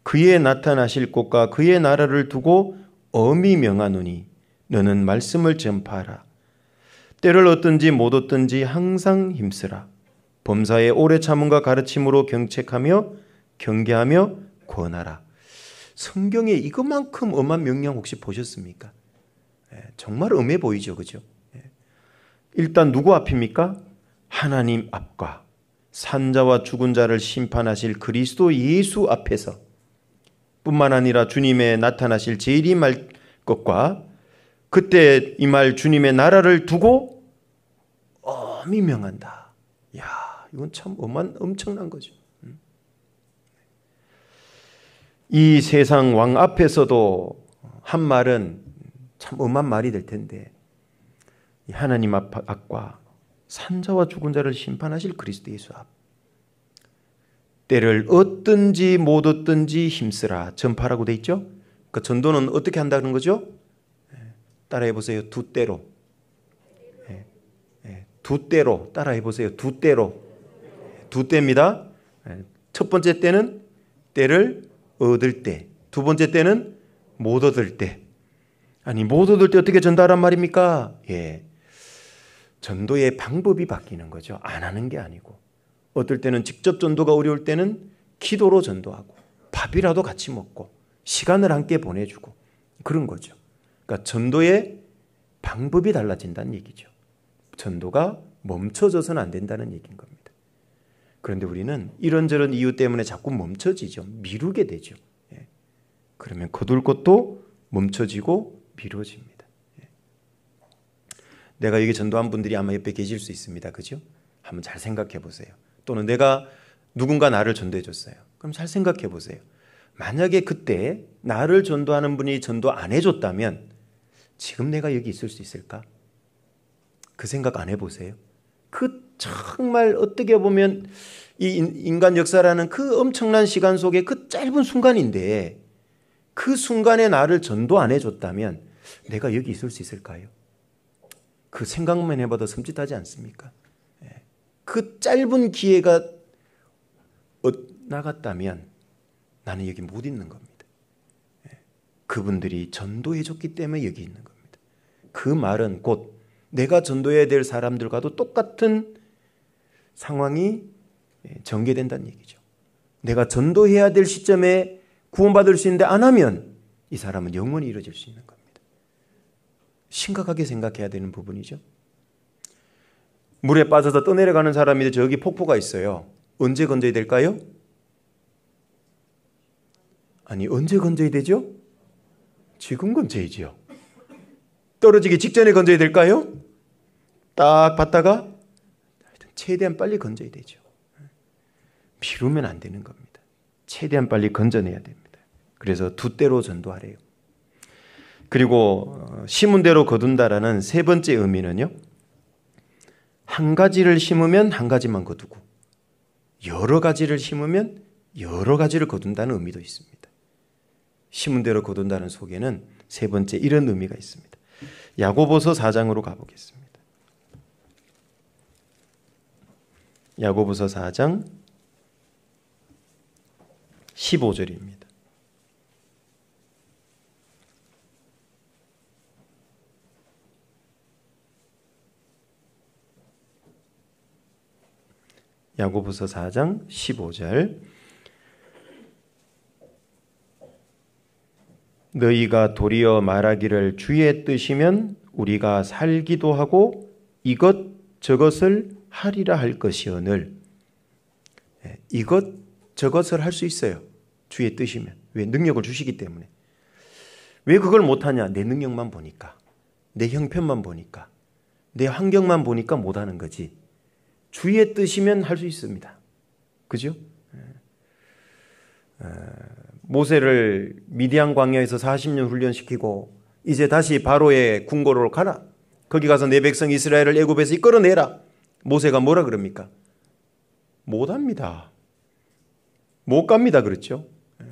그의 나타나실 곳과 그의 나라를 두고 엄히 명하노니 너는 말씀을 전파하라. 때를 얻든지 못 얻든지 항상 힘쓰라. 범사에 오래 참음과 가르침으로 경책하며 경계하며 권하라. 성경에 이것만큼 엄한 명령 혹시 보셨습니까? 정말 엄해 보이죠, 그죠? 일단 누구 앞입니까? 하나님 앞과 산자와 죽은 자를 심판하실 그리스도 예수 앞에서 뿐만 아니라 주님의 나타나실 재림할 것과 그때 임할 주님의 나라를 두고 엄히 명한다. 야, 이건 참 엄청난 거죠. 이 세상 왕 앞에서도 한 말은 참 엄한 말이 될 텐데 하나님 앞과 산자와 죽은 자를 심판하실 그리스도 예수 앞. 때를 얻든지 못 얻든지 힘쓰라. 전파라고 돼 있죠. 그 전도는 어떻게 한다는 거죠? 따라해 보세요. 두 때로. 두 때로. 따라해 보세요. 두 때로. 두 때입니다. 첫 번째 때는 때를 얻을 때. 두 번째 때는 못 얻을 때. 아니, 못 얻을 때 어떻게 전도하란 말입니까? 전도의 방법이 바뀌는 거죠. 안 하는 게 아니고. 어떨 때는 직접 전도가 어려울 때는 기도로 전도하고 밥이라도 같이 먹고 시간을 함께 보내주고 그런 거죠. 그러니까 전도의 방법이 달라진다는 얘기죠. 전도가 멈춰져서는 안 된다는 얘기인 겁니다. 그런데 우리는 이런저런 이유 때문에 자꾸 멈춰지죠. 미루게 되죠. 그러면 거둘 것도 멈춰지고 미뤄집니다. 내가 여기 전도한 분들이 아마 옆에 계실 수 있습니다. 그죠? 한번 잘 생각해 보세요. 또는 내가 누군가 나를 전도해 줬어요. 그럼 잘 생각해 보세요. 만약에 그때 나를 전도하는 분이 전도 안 해줬다면 지금 내가 여기 있을 수 있을까? 그 생각 안 해보세요? 그 정말 어떻게 보면 이 인간 역사라는 그 엄청난 시간 속에 그 짧은 순간인데 그 순간에 나를 전도 안 해줬다면 내가 여기 있을 수 있을까요? 그 생각만 해봐도 섬찟하지 않습니까? 그 짧은 기회가 나갔다면 나는 여기 못 있는 겁니다. 그분들이 전도해줬기 때문에 여기 있는 겁니다. 그 말은 곧 내가 전도해야 될 사람들과도 똑같은 상황이 전개된다는 얘기죠. 내가 전도해야 될 시점에 구원받을 수 있는데 안 하면 이 사람은 영원히 이루어질 수 있는 겁니다. 심각하게 생각해야 되는 부분이죠. 물에 빠져서 떠내려가는 사람인데 저기 폭포가 있어요. 언제 건져야 될까요? 아니, 언제 건져야 되죠? 지금 건져야죠. 떨어지기 직전에 건져야 될까요? 딱 봤다가 최대한 빨리 건져야 되죠. 미루면 안 되는 겁니다. 최대한 빨리 건져내야 됩니다. 그래서 두 때로 전도하래요. 그리고 심은 대로 거둔다라는 세 번째 의미는요, 한 가지를 심으면 한 가지만 거두고 여러 가지를 심으면 여러 가지를 거둔다는 의미도 있습니다. 심은 대로 거둔다는 속에는 세 번째 이런 의미가 있습니다. 야고보서 4장으로 가보겠습니다. 야고보서 4장 15절입니다. 야고보서 4장 15절. 너희가 도리어 말하기를 주의 뜻이면 우리가 살기도 하고 이것 저것을 하리라 할 것이오늘. 이것 저것을 할 수 있어요. 주의 뜻이면. 왜? 능력을 주시기 때문에. 왜 그걸 못하냐? 내 능력만 보니까, 내 형편만 보니까, 내 환경만 보니까 못하는 거지. 주의 뜻이면 할 수 있습니다. 그죠? 모세를 미디안 광야에서 40년 훈련시키고 이제 다시 바로의 궁궐로 가라. 거기 가서 내 백성 이스라엘을 애굽에서 이끌어내라. 모세가 뭐라 그럽니까? 못합니다. 못 갑니다. 그렇죠?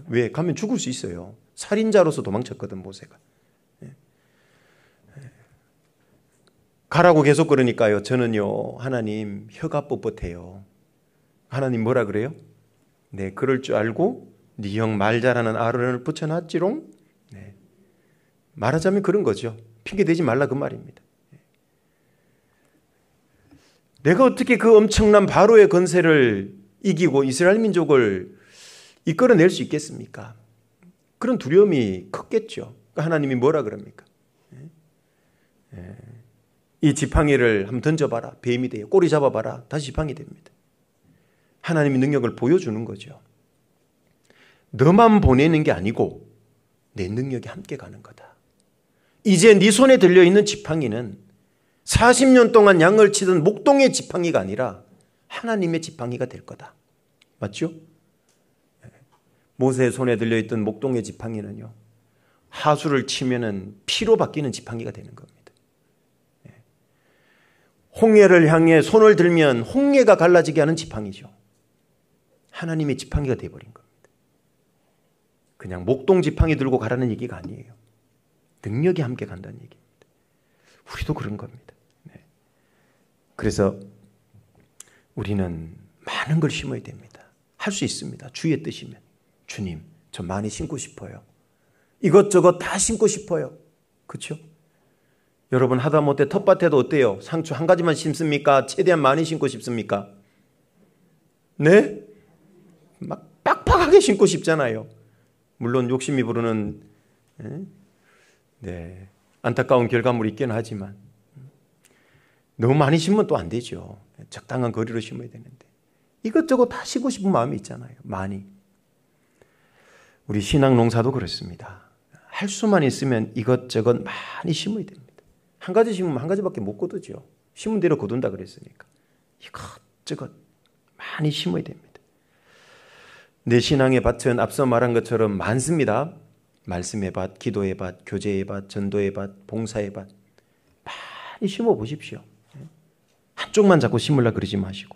왜? 가면 죽을 수 있어요. 살인자로서 도망쳤거든, 모세가. 가라고 계속 그러니까요. 저는요, 하나님 혀가 뻣뻣해요. 하나님 뭐라 그래요? 네, 그럴 줄 알고 네 형 말 잘하는 아론을 붙여놨지롱. 네. 말하자면 그런 거죠. 핑계 대지 말라 그 말입니다. 내가 어떻게 그 엄청난 바로의 건세를 이기고 이스라엘 민족을 이끌어낼 수 있겠습니까? 그런 두려움이 컸겠죠. 하나님이 뭐라 그럽니까? 이 지팡이를 한번 던져봐라. 뱀이 돼요. 꼬리 잡아봐라. 다시 지팡이 됩니다. 하나님이 능력을 보여주는 거죠. 너만 보내는 게 아니고 내 능력이 함께 가는 거다. 이제 네 손에 들려있는 지팡이는 40년 동안 양을 치던 목동의 지팡이가 아니라 하나님의 지팡이가 될 거다. 맞죠? 모세의 손에 들려있던 목동의 지팡이는요, 하수를 치면은 피로 바뀌는 지팡이가 되는 겁니다. 홍해를 향해 손을 들면 홍해가 갈라지게 하는 지팡이죠. 하나님의 지팡이가 되어버린 겁니다. 그냥 목동 지팡이 들고 가라는 얘기가 아니에요. 능력이 함께 간다는 얘기입니다. 우리도 그런 겁니다. 네. 그래서 우리는 많은 걸 심어야 됩니다. 할 수 있습니다. 주의 뜻이면. 주님, 저 많이 심고 싶어요. 이것저것 다 심고 싶어요. 그렇죠? 여러분 하다못해 텃밭에도 어때요? 상추 한 가지만 심습니까? 최대한 많이 심고 싶습니까? 네? 막 빡빡하게 심고 싶잖아요. 물론 욕심이 부르는 네, 안타까운 결과물이 있긴 하지만 너무 많이 심으면 또 안 되죠. 적당한 거리로 심어야 되는데 이것저것 다 심고 싶은 마음이 있잖아요. 많이. 우리 신앙 농사도 그렇습니다. 할 수만 있으면 이것저것 많이 심어야 됩니다. 한 가지 심으면 한 가지밖에 못 거두죠. 심은 대로 거둔다 그랬으니까 이것저것 많이 심어야 됩니다. 내 신앙의 밭은 앞서 말한 것처럼 많습니다. 말씀의 밭, 기도의 밭, 교제의 밭, 전도의 밭, 봉사의 밭 많이 심어 보십시오. 한쪽만 자꾸 심으려 그러지 마시고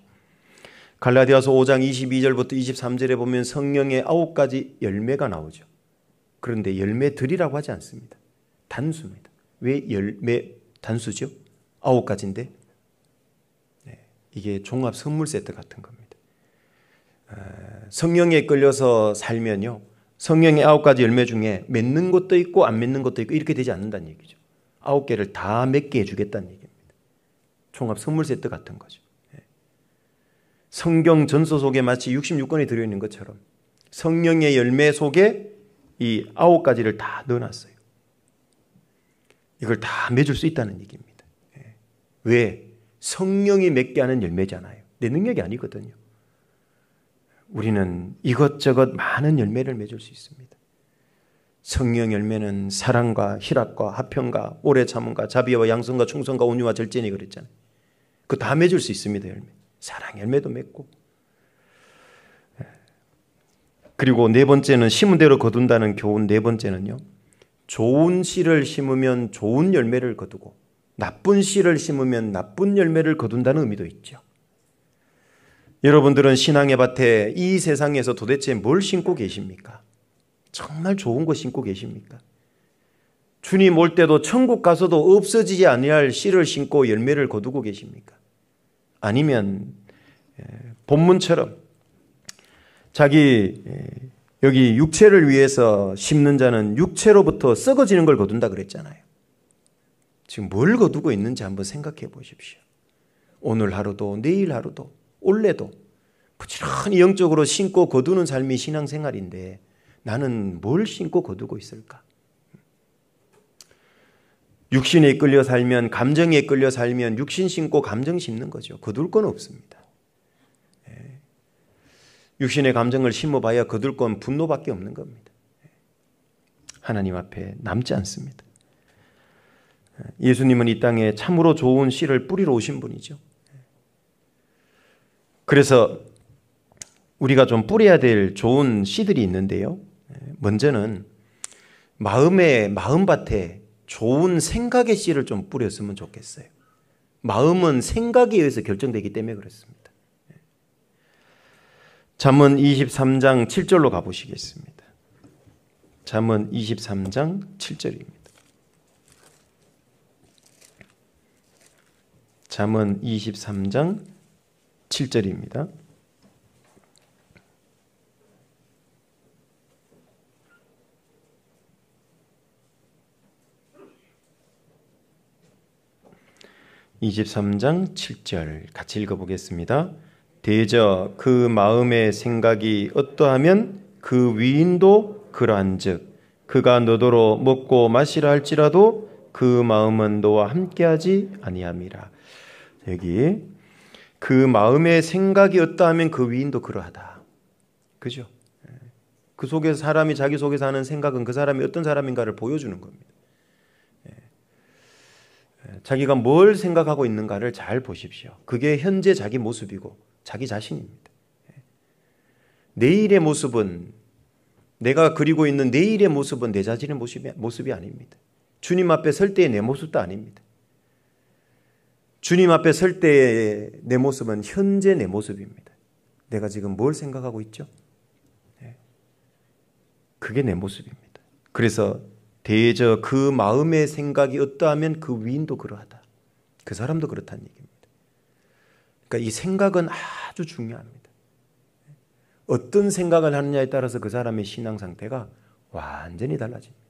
갈라디아서 5장 22절부터 23절에 보면 성령의 9가지 열매가 나오죠. 그런데 열매들이라고 하지 않습니다. 단수입니다. 왜 열매 단수죠? 9가지인데 네, 이게 종합 선물 세트 같은 겁니다. 성령에 끌려서 살면요, 성령의 9가지 열매 중에 맺는 것도 있고 안 맺는 것도 있고 이렇게 되지 않는다는 얘기죠. 9개를 다 맺게 해주겠다는 얘기입니다. 종합 선물 세트 같은 거죠. 성경 전서 속에 마치 66권이 들어있는 것처럼 성령의 열매 속에 이 9가지를 다 넣어놨어요. 이걸 다 맺을 수 있다는 얘기입니다. 왜? 성령이 맺게 하는 열매잖아요. 내 능력이 아니거든요. 우리는 이것저것 많은 열매를 맺을 수 있습니다. 성령 열매는 사랑과 희락과 화평과 오래 참음과 자비와 양선과 충성과 온유와 절제니 그랬잖아요. 그거 다 맺을 수 있습니다. 열매. 사랑 열매도 맺고. 그리고 네 번째는 심은 대로 거둔다는 교훈. 네 번째는요, 좋은 씨를 심으면 좋은 열매를 거두고 나쁜 씨를 심으면 나쁜 열매를 거둔다는 의미도 있죠. 여러분들은 신앙의 밭에 이 세상에서 도대체 뭘 심고 계십니까? 정말 좋은 거 심고 계십니까? 주님 올 때도 천국 가서도 없어지지 아니할 씨를 심고 열매를 거두고 계십니까? 아니면 본문처럼 자기 여기 육체를 위해서 심는 자는 육체로부터 썩어지는 걸 거둔다 그랬잖아요. 지금 뭘 거두고 있는지 한번 생각해 보십시오. 오늘 하루도 내일 하루도 올해도 부지런히 영적으로 심고 거두는 삶이 신앙생활인데 나는 뭘 심고 거두고 있을까? 육신에 끌려 살면, 감정에 끌려 살면 육신 심고 감정 심는 거죠. 거둘 건 없습니다. 육신의 감정을 심어봐야 거둘 건 분노밖에 없는 겁니다. 하나님 앞에 남지 않습니다. 예수님은 이 땅에 참으로 좋은 씨를 뿌리러 오신 분이죠. 그래서 우리가 좀 뿌려야 될 좋은 씨들이 있는데요. 먼저는 마음밭에 좋은 생각의 씨를 좀 뿌렸으면 좋겠어요. 마음은 생각에 의해서 결정되기 때문에 그렇습니다. 잠언 23장 7절로 가보시겠습니다. 잠언 23장 7절입니다. 잠언 23장 7절입니다. (23장 7절) 같이 읽어보겠습니다. 대저 그 마음의 생각이 어떠하면 그 위인도 그러한즉 그가 너더러 먹고 마시라 할지라도 그 마음은 너와 함께하지 아니함이라. 여기 그 마음의 생각이 어떠하면 그 위인도 그러하다. 그죠? 그 속에서 사람이 자기 속에서 하는 생각은 그 사람이 어떤 사람인가를 보여주는 겁니다. 자기가 뭘 생각하고 있는가를 잘 보십시오. 그게 현재 자기 모습이고 자기 자신입니다. 내일의 모습은, 내가 그리고 있는 내일의 모습은 내 자신의 모습이 아닙니다. 주님 앞에 설 때의 내 모습도 아닙니다. 주님 앞에 설 때의 내 모습은 현재 내 모습입니다. 내가 지금 뭘 생각하고 있죠? 그게 내 모습입니다. 그래서 대저 그 마음의 생각이 어떠하면 그 위인도 그러하다. 그 사람도 그렇다는 얘기입니다. 그러니까 이 생각은 아주 중요합니다. 어떤 생각을 하느냐에 따라서 그 사람의 신앙 상태가 완전히 달라집니다.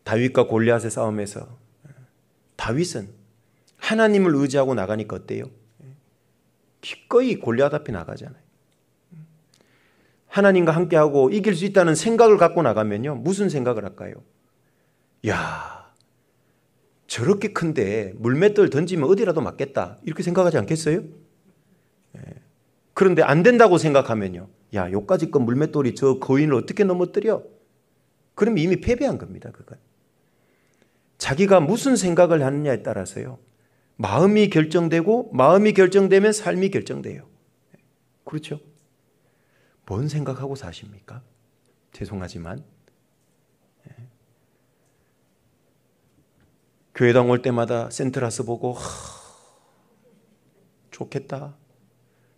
다윗과 골리앗의 싸움에서 다윗은 하나님을 의지하고 나가니까 어때요? 기꺼이 골리앗 앞에 나가잖아요. 하나님과 함께하고 이길 수 있다는 생각을 갖고 나가면요. 무슨 생각을 할까요? 야, 저렇게 큰데 물맷돌 던지면 어디라도 맞겠다. 이렇게 생각하지 않겠어요? 그런데 안 된다고 생각하면요. 야, 요까지 건 물맷돌이 저 거인을 어떻게 넘어뜨려? 그럼 이미 패배한 겁니다. 그건. 자기가 무슨 생각을 하느냐에 따라서요. 마음이 결정되고 마음이 결정되면 삶이 결정돼요. 그렇죠? 뭔 생각하고 사십니까? 죄송하지만 교회당 올 때마다 센트라스 보고 좋겠다.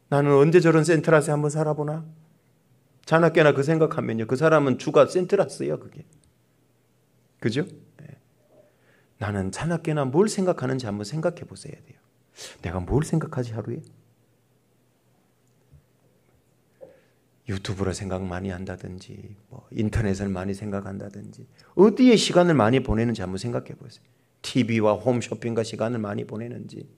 나는 언제 저런 센트라스에 한번 살아보나? 자나깨나 그 생각하면요. 그 사람은 주가 센트라스예요. 그게. 그죠? 나는 자나깨나 뭘 생각하는지 한번 생각해 보셔야 돼요. 내가 뭘 생각하지 하루에? 유튜브로 생각 많이 한다든지 인터넷을 많이 생각한다든지 어디에 시간을 많이 보내는지 한번 생각해 보세요. TV와 홈쇼핑과 시간을 많이 보내는지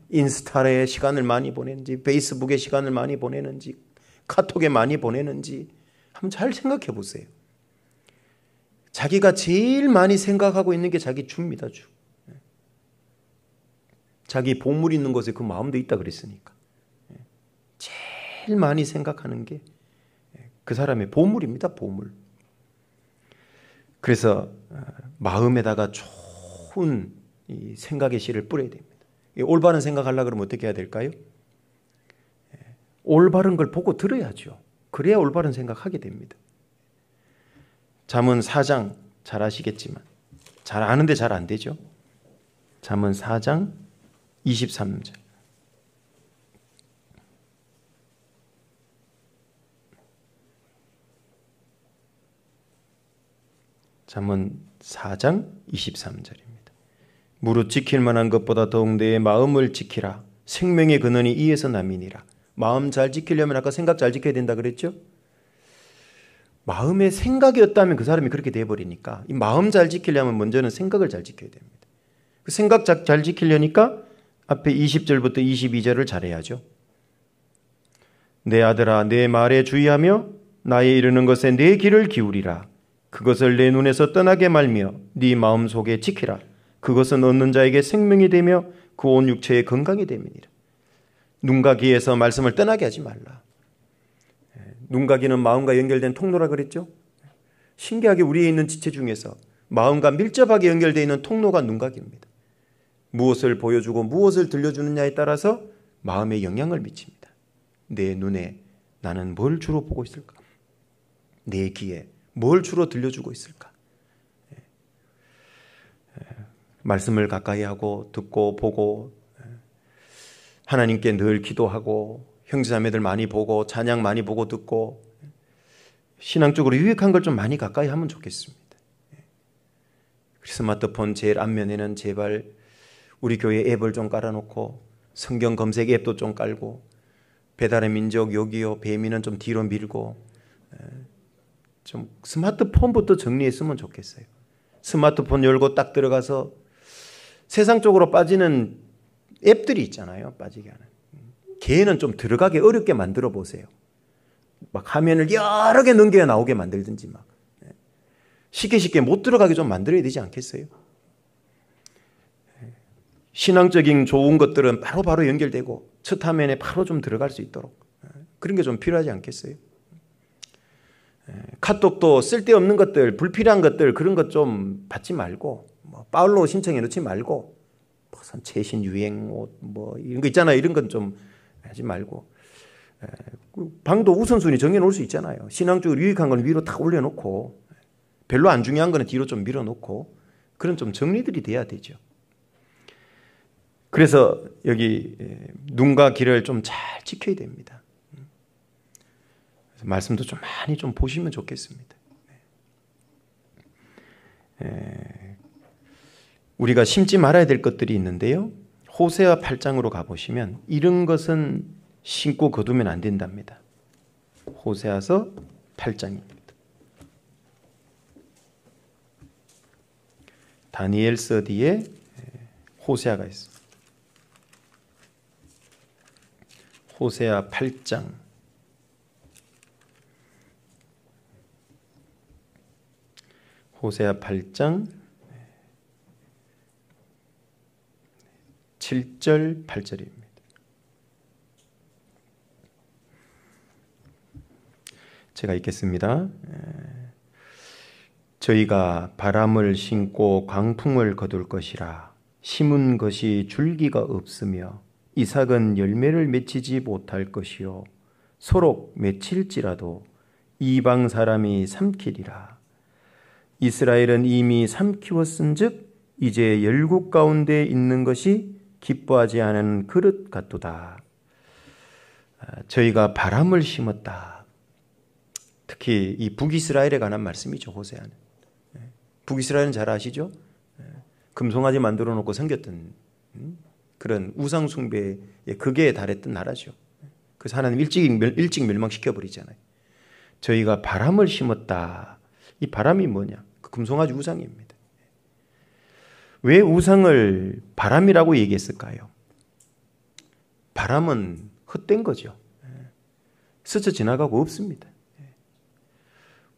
인스타에 시간을 많이 보내는지 페이스북에 시간을 많이 보내는지 카톡에 많이 보내는지 한번 잘 생각해 보세요. 자기가 제일 많이 생각하고 있는 게 자기 주입니다. 주. 자기 보물 있는 곳에 그 마음도 있다 그랬으니까. 제일 많이 생각하는 게 그 사람의 보물입니다. 보물. 그래서 마음에다가 좋은 이 생각의 씨를 뿌려야 됩니다. 올바른 생각하려고 그러면 어떻게 해야 될까요? 올바른 걸 보고 들어야죠. 그래야 올바른 생각하게 됩니다. 잠언 4장 잘 아시겠지만 잘 아는데 잘 안 되죠. 잠언 4장 23절. 잠언 4장 23절입니다. 무릇 지킬 만한 것보다 더욱 내 마음을 지키라. 생명의 근원이 이에서 남이니라. 마음 잘 지키려면 아까 생각 잘 지켜야 된다 그랬죠? 마음에 생각이 없다면 그 사람이 그렇게 돼버리니까 이 마음 잘 지키려면 먼저는 생각을 잘 지켜야 됩니다. 그 생각 잘 지키려니까 앞에 20절부터 22절을 잘해야죠. 내 아들아 내 말에 주의하며 나의 이르는 것에 내 귀를 기울이라. 그것을 내 눈에서 떠나게 말며 네 마음속에 지키라. 그것은 얻는 자에게 생명이 되며 그 온 육체의 건강이 됨이니라. 눈과 귀에서 말씀을 떠나게 하지 말라. 눈과 귀는 마음과 연결된 통로라 그랬죠. 신기하게 우리에 있는 지체 중에서 마음과 밀접하게 연결되어 있는 통로가 눈과 귀입니다. 무엇을 보여주고 무엇을 들려주느냐에 따라서 마음에 영향을 미칩니다. 내 눈에 나는 뭘 주로 보고 있을까? 내 귀에 뭘 주로 들려주고 있을까? 말씀을 가까이 하고 듣고 보고 하나님께 늘 기도하고 형제자매들 많이 보고 찬양 많이 보고 듣고 신앙적으로 유익한 걸 좀 많이 가까이 하면 좋겠습니다. 스마트폰 제일 앞면에는 제발 우리 교회 앱을 좀 깔아놓고 성경 검색 앱도 좀 깔고 배달의 민족 요기요 배민은 좀 뒤로 밀고 좀 스마트폰부터 정리했으면 좋겠어요. 스마트폰 열고 딱 들어가서 세상 쪽으로 빠지는 앱들이 있잖아요. 빠지게 하는. 걔는 좀 들어가기 어렵게 만들어 보세요. 막 화면을 여러 개 넘겨 나오게 만들든지 막 쉽게 못 들어가게 좀 만들어야 되지 않겠어요? 신앙적인 좋은 것들은 바로 연결되고 첫 화면에 바로 좀 들어갈 수 있도록 그런 게 좀 필요하지 않겠어요? 카톡도 쓸데없는 것들, 불필요한 것들 그런 것 좀 받지 말고 팔로우 신청해 놓지 말고 무슨 최신 유행 옷 이런 거 있잖아요. 이런 건 좀 하지 말고 방도 우선순위 정해놓을 수 있잖아요. 신앙적으로 유익한 건 위로 탁 올려놓고 별로 안 중요한 거는 뒤로 좀 밀어놓고 그런 좀 정리들이 돼야 되죠. 그래서 여기 눈과 귀를 좀 잘 지켜야 됩니다. 말씀도 좀 많이 좀 보시면 좋겠습니다. 우리가 심지 말아야 될 것들이 있는데요. 호세아 8장으로 가보시면 이런 것은 심고 거두면 안 된답니다. 호세아서 8장입니다. 다니엘서 뒤에 호세아가 있습니다. 호세아 8장. 호세아 8장 7절 8절입니다. 제가 읽겠습니다. 저희가 바람을 심고 광풍을 거둘 것이라. 심은 것이 줄기가 없으며 이삭은 열매를 맺히지 못할 것이요 소록 맺힐지라도 이방 사람이 삼키리라. 이스라엘은 이미 삼키웠은즉 이제 열국 가운데 있는 것이 기뻐하지 않은 그릇 같도다. 저희가 바람을 심었다. 특히 이 북이스라엘에 관한 말씀이죠. 호세아는. 북이스라엘은 잘 아시죠? 금송아지 만들어 놓고 섬겼던 그런 우상 숭배의 극에 달했던 나라죠. 그래서 하나님 일찍 멸망시켜 버리잖아요. 저희가 바람을 심었다. 이 바람이 뭐냐? 그 금송아지 우상입니다. 왜 우상을 바람이라고 얘기했을까요? 바람은 헛된 거죠. 스쳐 지나가고 없습니다.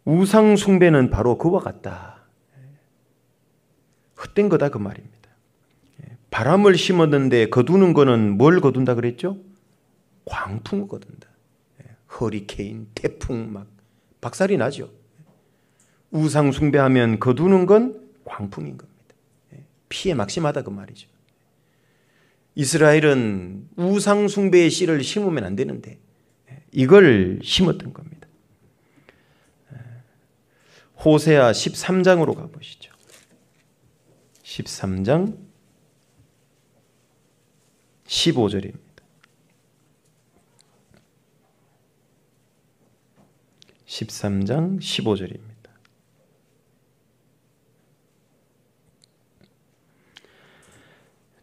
우상 숭배는 바로 그와 같다. 헛된 거다 그 말입니다. 바람을 심었는데 거두는 거는 뭘 거둔다 그랬죠? 광풍을 거둔다. 허리케인, 태풍 막 박살이 나죠. 우상 숭배하면 거두는 건 광풍인 겁니다. 피해 막심하다 그 말이죠. 이스라엘은 우상 숭배의 씨를 심으면 안 되는데 이걸 심었던 겁니다. 호세아 13장으로 가보시죠. 13장 15절입니다. 13장 15절입니다.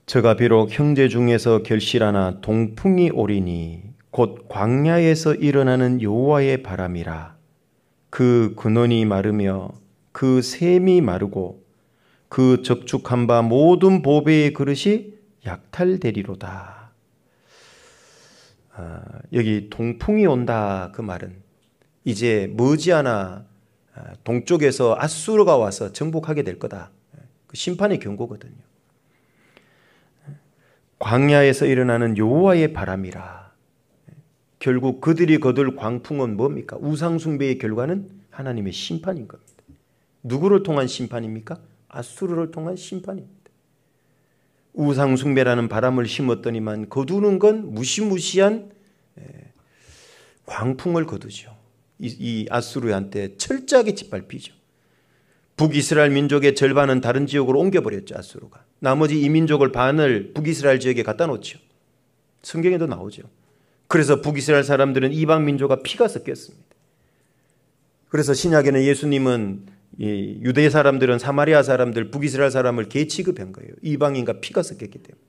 저가 비록 형제 중에서 결실하나 동풍이 오리니 곧 광야에서 일어나는 여호와의 바람이라. 그 근원이 마르며 그 샘이 마르고 그 적축한 바 모든 보배의 그릇이 약탈되리로다. 여기 동풍이 온다 그 말은 이제 머지않아 동쪽에서 아수르가 와서 정복하게 될 거다. 그 심판의 경고거든요. 광야에서 일어나는 여호와의 바람이라. 결국 그들이 거둘 광풍은 뭡니까? 우상 숭배의 결과는 하나님의 심판인 겁니다. 누구를 통한 심판입니까? 아수르를 통한 심판입니다. 우상 숭배라는 바람을 심었더니만 거두는 건 무시무시한 광풍을 거두죠. 이 아수르한테 철저하게 짓밟히죠. 북이스라엘 민족의 절반은 다른 지역으로 옮겨버렸죠. 아수르가. 나머지 이 민족을 반을 북이스라엘 지역에 갖다 놓죠. 성경에도 나오죠. 그래서 북이스라엘 사람들은 이방 민족과 피가 섞였습니다. 그래서 신약에는 예수님은 유대 사람들은 사마리아 사람들, 북이스라엘 사람을 개 취급한 거예요. 이방인과 피가 섞였기 때문에.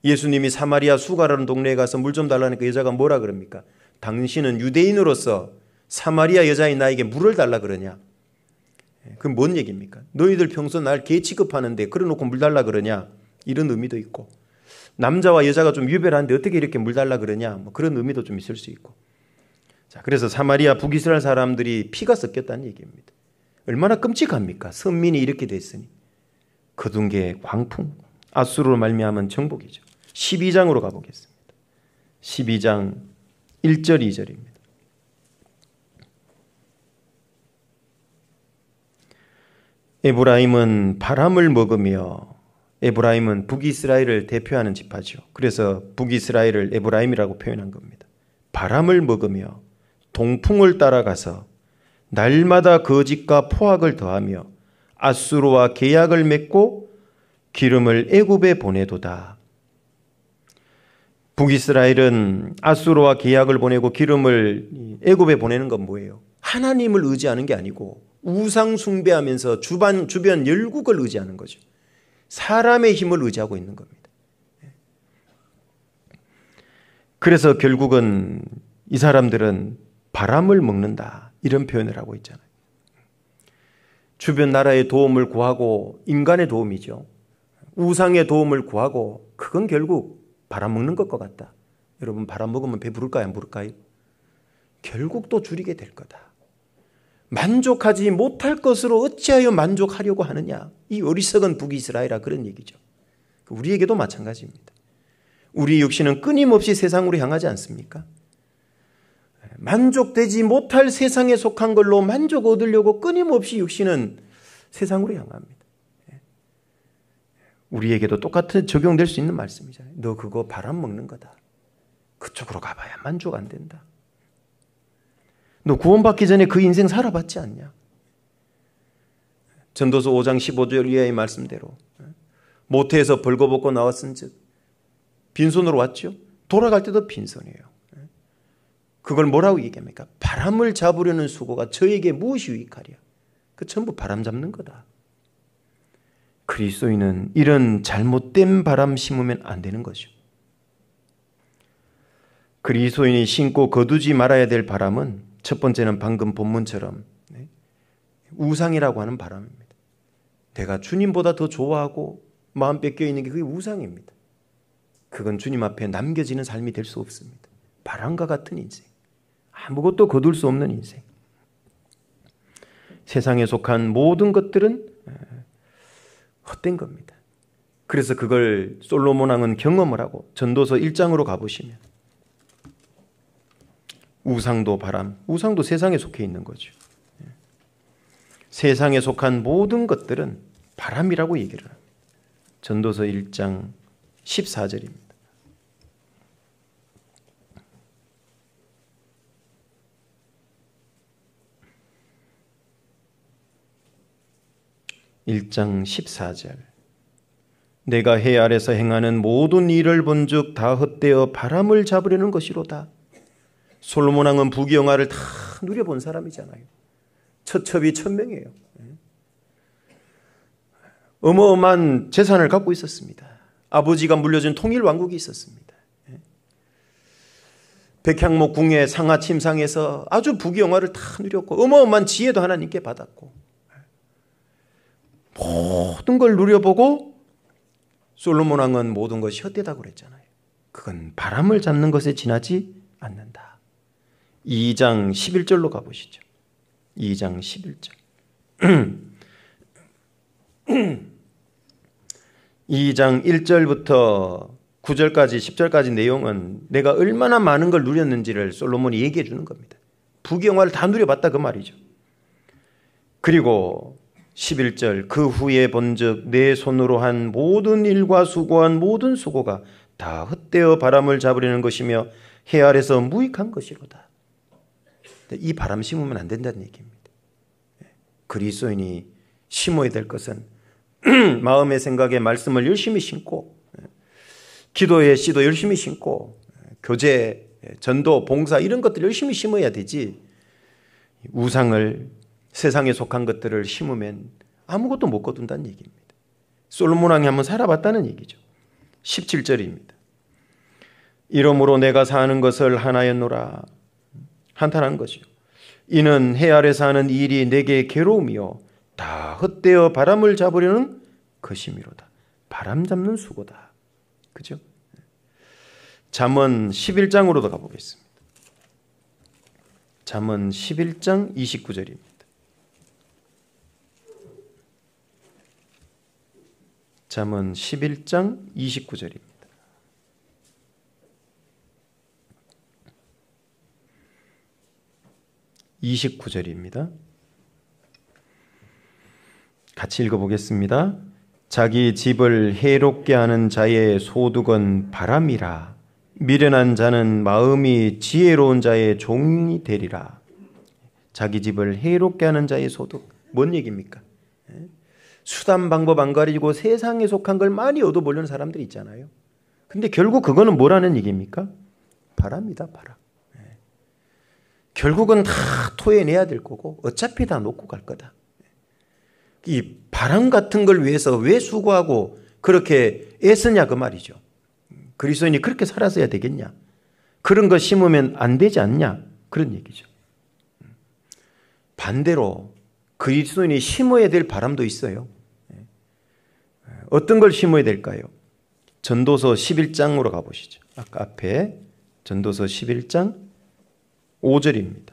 예수님이 사마리아 수가라는 동네에 가서 물 좀 달라니까 여자가 뭐라 그럽니까? 당신은 유대인으로서 사마리아 여자인 나에게 물을 달라 그러냐? 그건 뭔 얘기입니까? 너희들 평소 날 개 취급하는데 그래놓고 물 달라 그러냐? 이런 의미도 있고, 남자와 여자가 좀 유별한데 어떻게 이렇게 물 달라 그러냐? 뭐 그런 의미도 좀 있을 수 있고. 자, 그래서 사마리아 북이스라엘 사람들이 피가 섞였다는 얘기입니다. 얼마나 끔찍합니까? 선민이 이렇게 됐으니. 거둔 게 광풍, 아수르로 말미암은 정복이죠. 12장으로 가보겠습니다. 12장 1절 2절입니다. 에브라임은 바람을 먹으며, 에브라임은 북이스라엘을 대표하는 지파죠. 그래서 북이스라엘을 에브라임이라고 표현한 겁니다. 바람을 먹으며 동풍을 따라가서 날마다 거짓과 포악을 더하며 아수르와 계약을 맺고 기름을 애굽에 보내도다. 북이스라엘은 아수르와 계약을 보내고 기름을 애굽에 보내는 건 뭐예요? 하나님을 의지하는 게 아니고 우상 숭배하면서 주변 열국을 의지하는 거죠. 사람의 힘을 의지하고 있는 겁니다. 그래서 결국은 이 사람들은 바람을 먹는다, 이런 표현을 하고 있잖아요. 주변 나라의 도움을 구하고, 인간의 도움이죠. 우상의 도움을 구하고, 그건 결국 바람 먹는 것과 같다. 여러분, 바람 먹으면 배부를까요? 안 부를까요? 결국 또 줄이게 될 거다. 만족하지 못할 것으로 어찌하여 만족하려고 하느냐. 이 어리석은 북이스라엘아, 그런 얘기죠. 우리에게도 마찬가지입니다. 우리 육신은 끊임없이 세상으로 향하지 않습니까? 만족되지 못할 세상에 속한 걸로 만족 얻으려고 끊임없이 육신은 세상으로 향합니다. 우리에게도 똑같은 적용될 수 있는 말씀이잖아요. 너 그거 바람 먹는 거다. 그쪽으로 가봐야 만족 안 된다. 너 구원받기 전에 그 인생 살아봤지 않냐? 전도서 5장 15절 이하의 말씀대로 모태에서 벌거벗고 나왔은즉 빈손으로 왔죠. 돌아갈 때도 빈손이에요. 그걸 뭐라고 얘기합니까? 바람을 잡으려는 수고가 저에게 무엇이 유익하랴? 그 전부 바람 잡는 거다. 그리스도인은 이런 잘못된 바람 심으면 안 되는 거죠. 그리스도인이 심고 거두지 말아야 될 바람은 첫 번째는 방금 본문처럼 우상이라고 하는 바람입니다. 내가 주님보다 더 좋아하고 마음 뺏겨 있는 게 그게 우상입니다. 그건 주님 앞에 남겨지는 삶이 될 수 없습니다. 바람과 같은 인생, 아무것도 거둘 수 없는 인생. 세상에 속한 모든 것들은 헛된 겁니다. 그래서 그걸 솔로몬 왕은 경험을 하고 전도서 1장으로 가보시면 우상도 바람, 우상도 세상에 속해 있는 거죠. 세상에 속한 모든 것들은 바람이라고 얘기를 합니다. 전도서 1장 14절입니다. (1장 14절) 내가 해 아래서 행하는 모든 일을 본즉 다 헛되어 바람을 잡으려는 것이로다. 솔로몬 왕은 부귀영화를 다 누려본 사람이잖아요. 처첩이 1000명이에요. 어마어마한 재산을 갖고 있었습니다. 아버지가 물려준 통일왕국이 있었습니다. 백향목 궁의 상하 침상에서 아주 부귀영화를 다 누렸고 어마어마한 지혜도 하나님께 받았고 모든 걸 누려보고 솔로몬 왕은 모든 것이 헛되다고 그랬잖아요. 그건 바람을 잡는 것에 지나지 않는다. 2장 11절로 가보시죠. 2장 11절. 2장 1절부터 9절까지 10절까지 내용은 내가 얼마나 많은 걸 누렸는지를 솔로몬이 얘기해 주는 겁니다. 부귀영화를 다 누려봤다 그 말이죠. 그리고 11절 그 후에 본즉 내 손으로 한 모든 일과 수고한 모든 수고가 다 헛되어 바람을 잡으려는 것이며 해 아래서 무익한 것이로다. 이 바람 심으면 안 된다는 얘기입니다. 그리스도인이 심어야 될 것은 마음의 생각에 말씀을 열심히 심고 기도의 씨도 열심히 심고 교제, 전도, 봉사 이런 것들 열심히 심어야 되지 우상을 세상에 속한 것들을 심으면 아무것도 못 거둔다는 얘기입니다. 솔로몬 왕이 한번 살아봤다는 얘기죠. 17절입니다. 이러므로 내가 사는 것을 하나였노라. 한탄한 거죠. 이는 해 아래서 하는 일이 내게 괴로움이요 다 헛되어 바람을 잡으려는 것이미로다. 바람 잡는 수고다. 그죠? 잠언 11장으로도 가보겠습니다. 잠언 11장 29절입니다. 잠언 11장 29절입니다. 같이 읽어보겠습니다. 자기 집을 해롭게 하는 자의 소득은 바람이라. 미련한 자는 마음이 지혜로운 자의 종이 되리라. 자기 집을 해롭게 하는 자의 소득. 뭔 얘기입니까? 수단 방법 안 가리고 세상에 속한 걸 많이 얻어보려는 사람들이 있잖아요. 근데 결국 그거는 뭐라는 얘기입니까? 바람이다, 바람. 결국은 다 토해내야 될 거고 어차피 다 놓고 갈 거다. 이 바람 같은 걸 위해서 왜 수고하고 그렇게 애쓰냐 그 말이죠. 그리스도인이 그렇게 살았어야 되겠냐? 그런 거 심으면 안 되지 않냐? 그런 얘기죠. 반대로 그리스도인이 심어야 될 바람도 있어요. 어떤 걸 심어야 될까요? 전도서 11장으로 가보시죠. 아까 앞에 전도서 11장 5절입니다.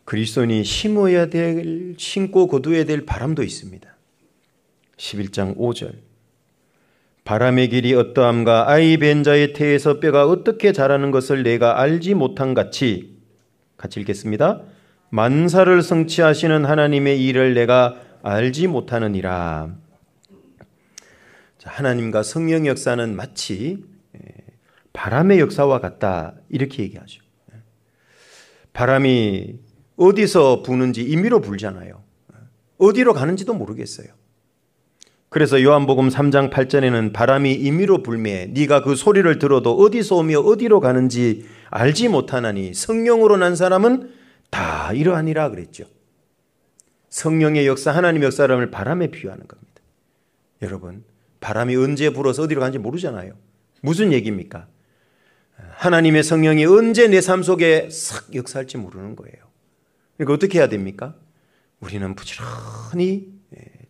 그리스도인이 심어야 될, 심고 거두어야 될 바람도 있습니다. 11장 5절. 바람의 길이 어떠함과 아이 벤 자의 태에서 뼈가 어떻게 자라는 것을 내가 알지 못한 같이, 같이 읽겠습니다. 만사를 성취하시는 하나님의 일을 내가 알지 못하느니라. 하나님과 성령의 역사는 마치 바람의 역사와 같다, 이렇게 얘기하죠. 바람이 어디서 부는지 임의로 불잖아요. 어디로 가는지도 모르겠어요. 그래서 요한복음 3장 8절에는 바람이 임의로 불매 네가 그 소리를 들어도 어디서 오며 어디로 가는지 알지 못하나니 성령으로 난 사람은 다 이러하니라 그랬죠. 성령의 역사, 하나님의 역사를 바람에 비유하는 겁니다. 여러분, 바람이 언제 불어서 어디로 가는지 모르잖아요. 무슨 얘기입니까? 하나님의 성령이 언제 내 삶 속에 싹 역사할지 모르는 거예요. 그러니까 어떻게 해야 됩니까? 우리는 부지런히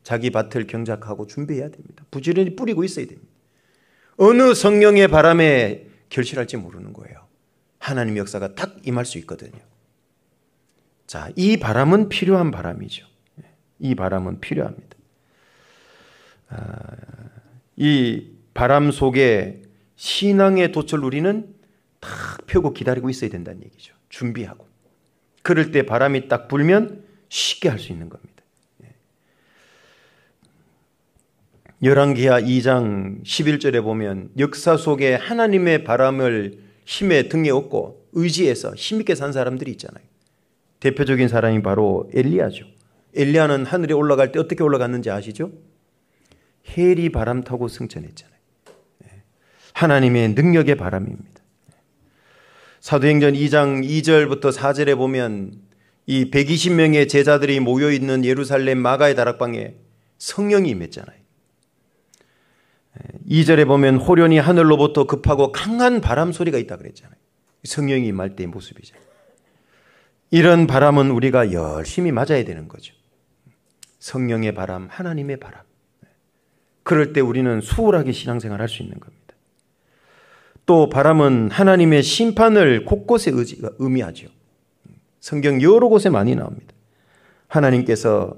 자기 밭을 경작하고 준비해야 됩니다. 부지런히 뿌리고 있어야 됩니다. 어느 성령의 바람에 결실할지 모르는 거예요. 하나님의 역사가 딱 임할 수 있거든요. 자, 이 바람은 필요한 바람이죠. 이 바람은 필요합니다. 이 바람 속에 신앙의 돛을 우리는 탁 펴고 기다리고 있어야 된다는 얘기죠. 준비하고. 그럴 때 바람이 딱 불면 쉽게 할 수 있는 겁니다. 열왕기하 2장 11절에 보면 역사 속에 하나님의 바람을 힘에 등에 업고 의지해서 힘있게 산 사람들이 있잖아요. 대표적인 사람이 바로 엘리야죠. 엘리야는 하늘에 올라갈 때 어떻게 올라갔는지 아시죠? 헬이 바람 타고 승천했잖아요. 하나님의 능력의 바람입니다. 사도행전 2장 2절부터 4절에 보면 이 120명의 제자들이 모여있는 예루살렘 마가의 다락방에 성령이 임했잖아요. 2절에 보면 호련히 하늘로부터 급하고 강한 바람 소리가 있다 그랬잖아요. 성령이 임할 때의 모습이죠. 이런 바람은 우리가 열심히 맞아야 되는 거죠. 성령의 바람, 하나님의 바람. 그럴 때 우리는 수월하게 신앙생활 할 수 있는 겁니다. 또 바람은 하나님의 심판을 곳곳에 의미하죠. 성경 여러 곳에 많이 나옵니다. 하나님께서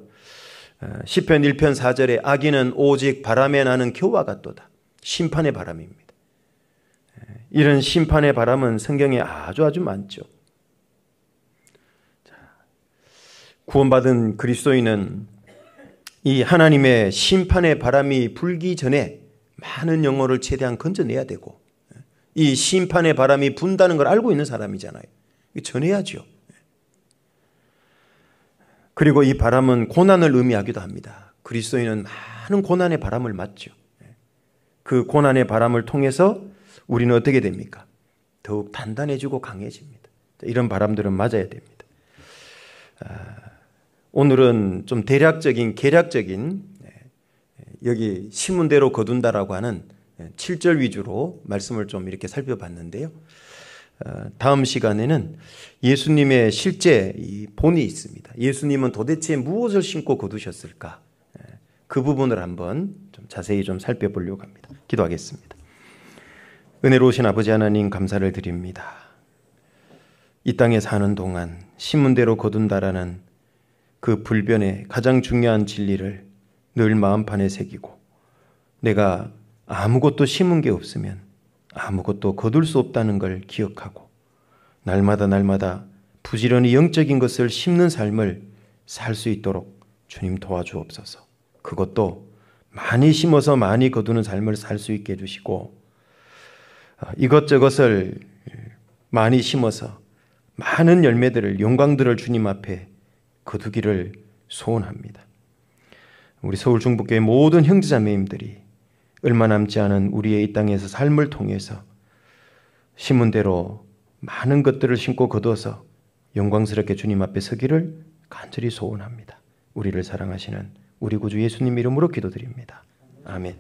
시편 1편 4절에 악인은 오직 바람에 나는 겨와 같도다. 심판의 바람입니다. 이런 심판의 바람은 성경에 아주 많죠. 구원받은 그리스도인은 이 하나님의 심판의 바람이 불기 전에 많은 영혼을 최대한 건져내야 되고, 이 심판의 바람이 분다는 걸 알고 있는 사람이잖아요. 전해야죠. 그리고 이 바람은 고난을 의미하기도 합니다. 그리스도인은 많은 고난의 바람을 맞죠. 그 고난의 바람을 통해서 우리는 어떻게 됩니까? 더욱 단단해지고 강해집니다. 이런 바람들은 맞아야 됩니다. 오늘은 좀 대략적인, 계략적인, 여기 신문대로 거둔다라고 하는 7절 위주로 말씀을 좀 이렇게 살펴봤는데요. 다음 시간에는 예수님의 실제 이 본이 있습니다. 예수님은 도대체 무엇을 신고 거두셨을까? 그 부분을 한번 좀 자세히 좀 살펴보려고 합니다. 기도하겠습니다. 은혜로우신 아버지 하나님 감사를 드립니다. 이 땅에 사는 동안 신문대로 거둔다라는 그 불변의 가장 중요한 진리를 늘 마음판에 새기고, 내가 아무것도 심은 게 없으면 아무것도 거둘 수 없다는 걸 기억하고 날마다 부지런히 영적인 것을 심는 삶을 살 수 있도록 주님 도와주옵소서. 그것도 많이 심어서 많이 거두는 삶을 살 수 있게 해주시고, 이것저것을 많이 심어서 많은 열매들을, 영광들을 주님 앞에 거두기를 소원합니다. 우리 서울 중북교회 모든 형제자매님들이 얼마 남지 않은 우리의 이 땅에서 삶을 통해서 심은 대로 많은 것들을 심고 거둬서 영광스럽게 주님 앞에 서기를 간절히 소원합니다. 우리를 사랑하시는 우리 구주 예수님 이름으로 기도드립니다. 아멘.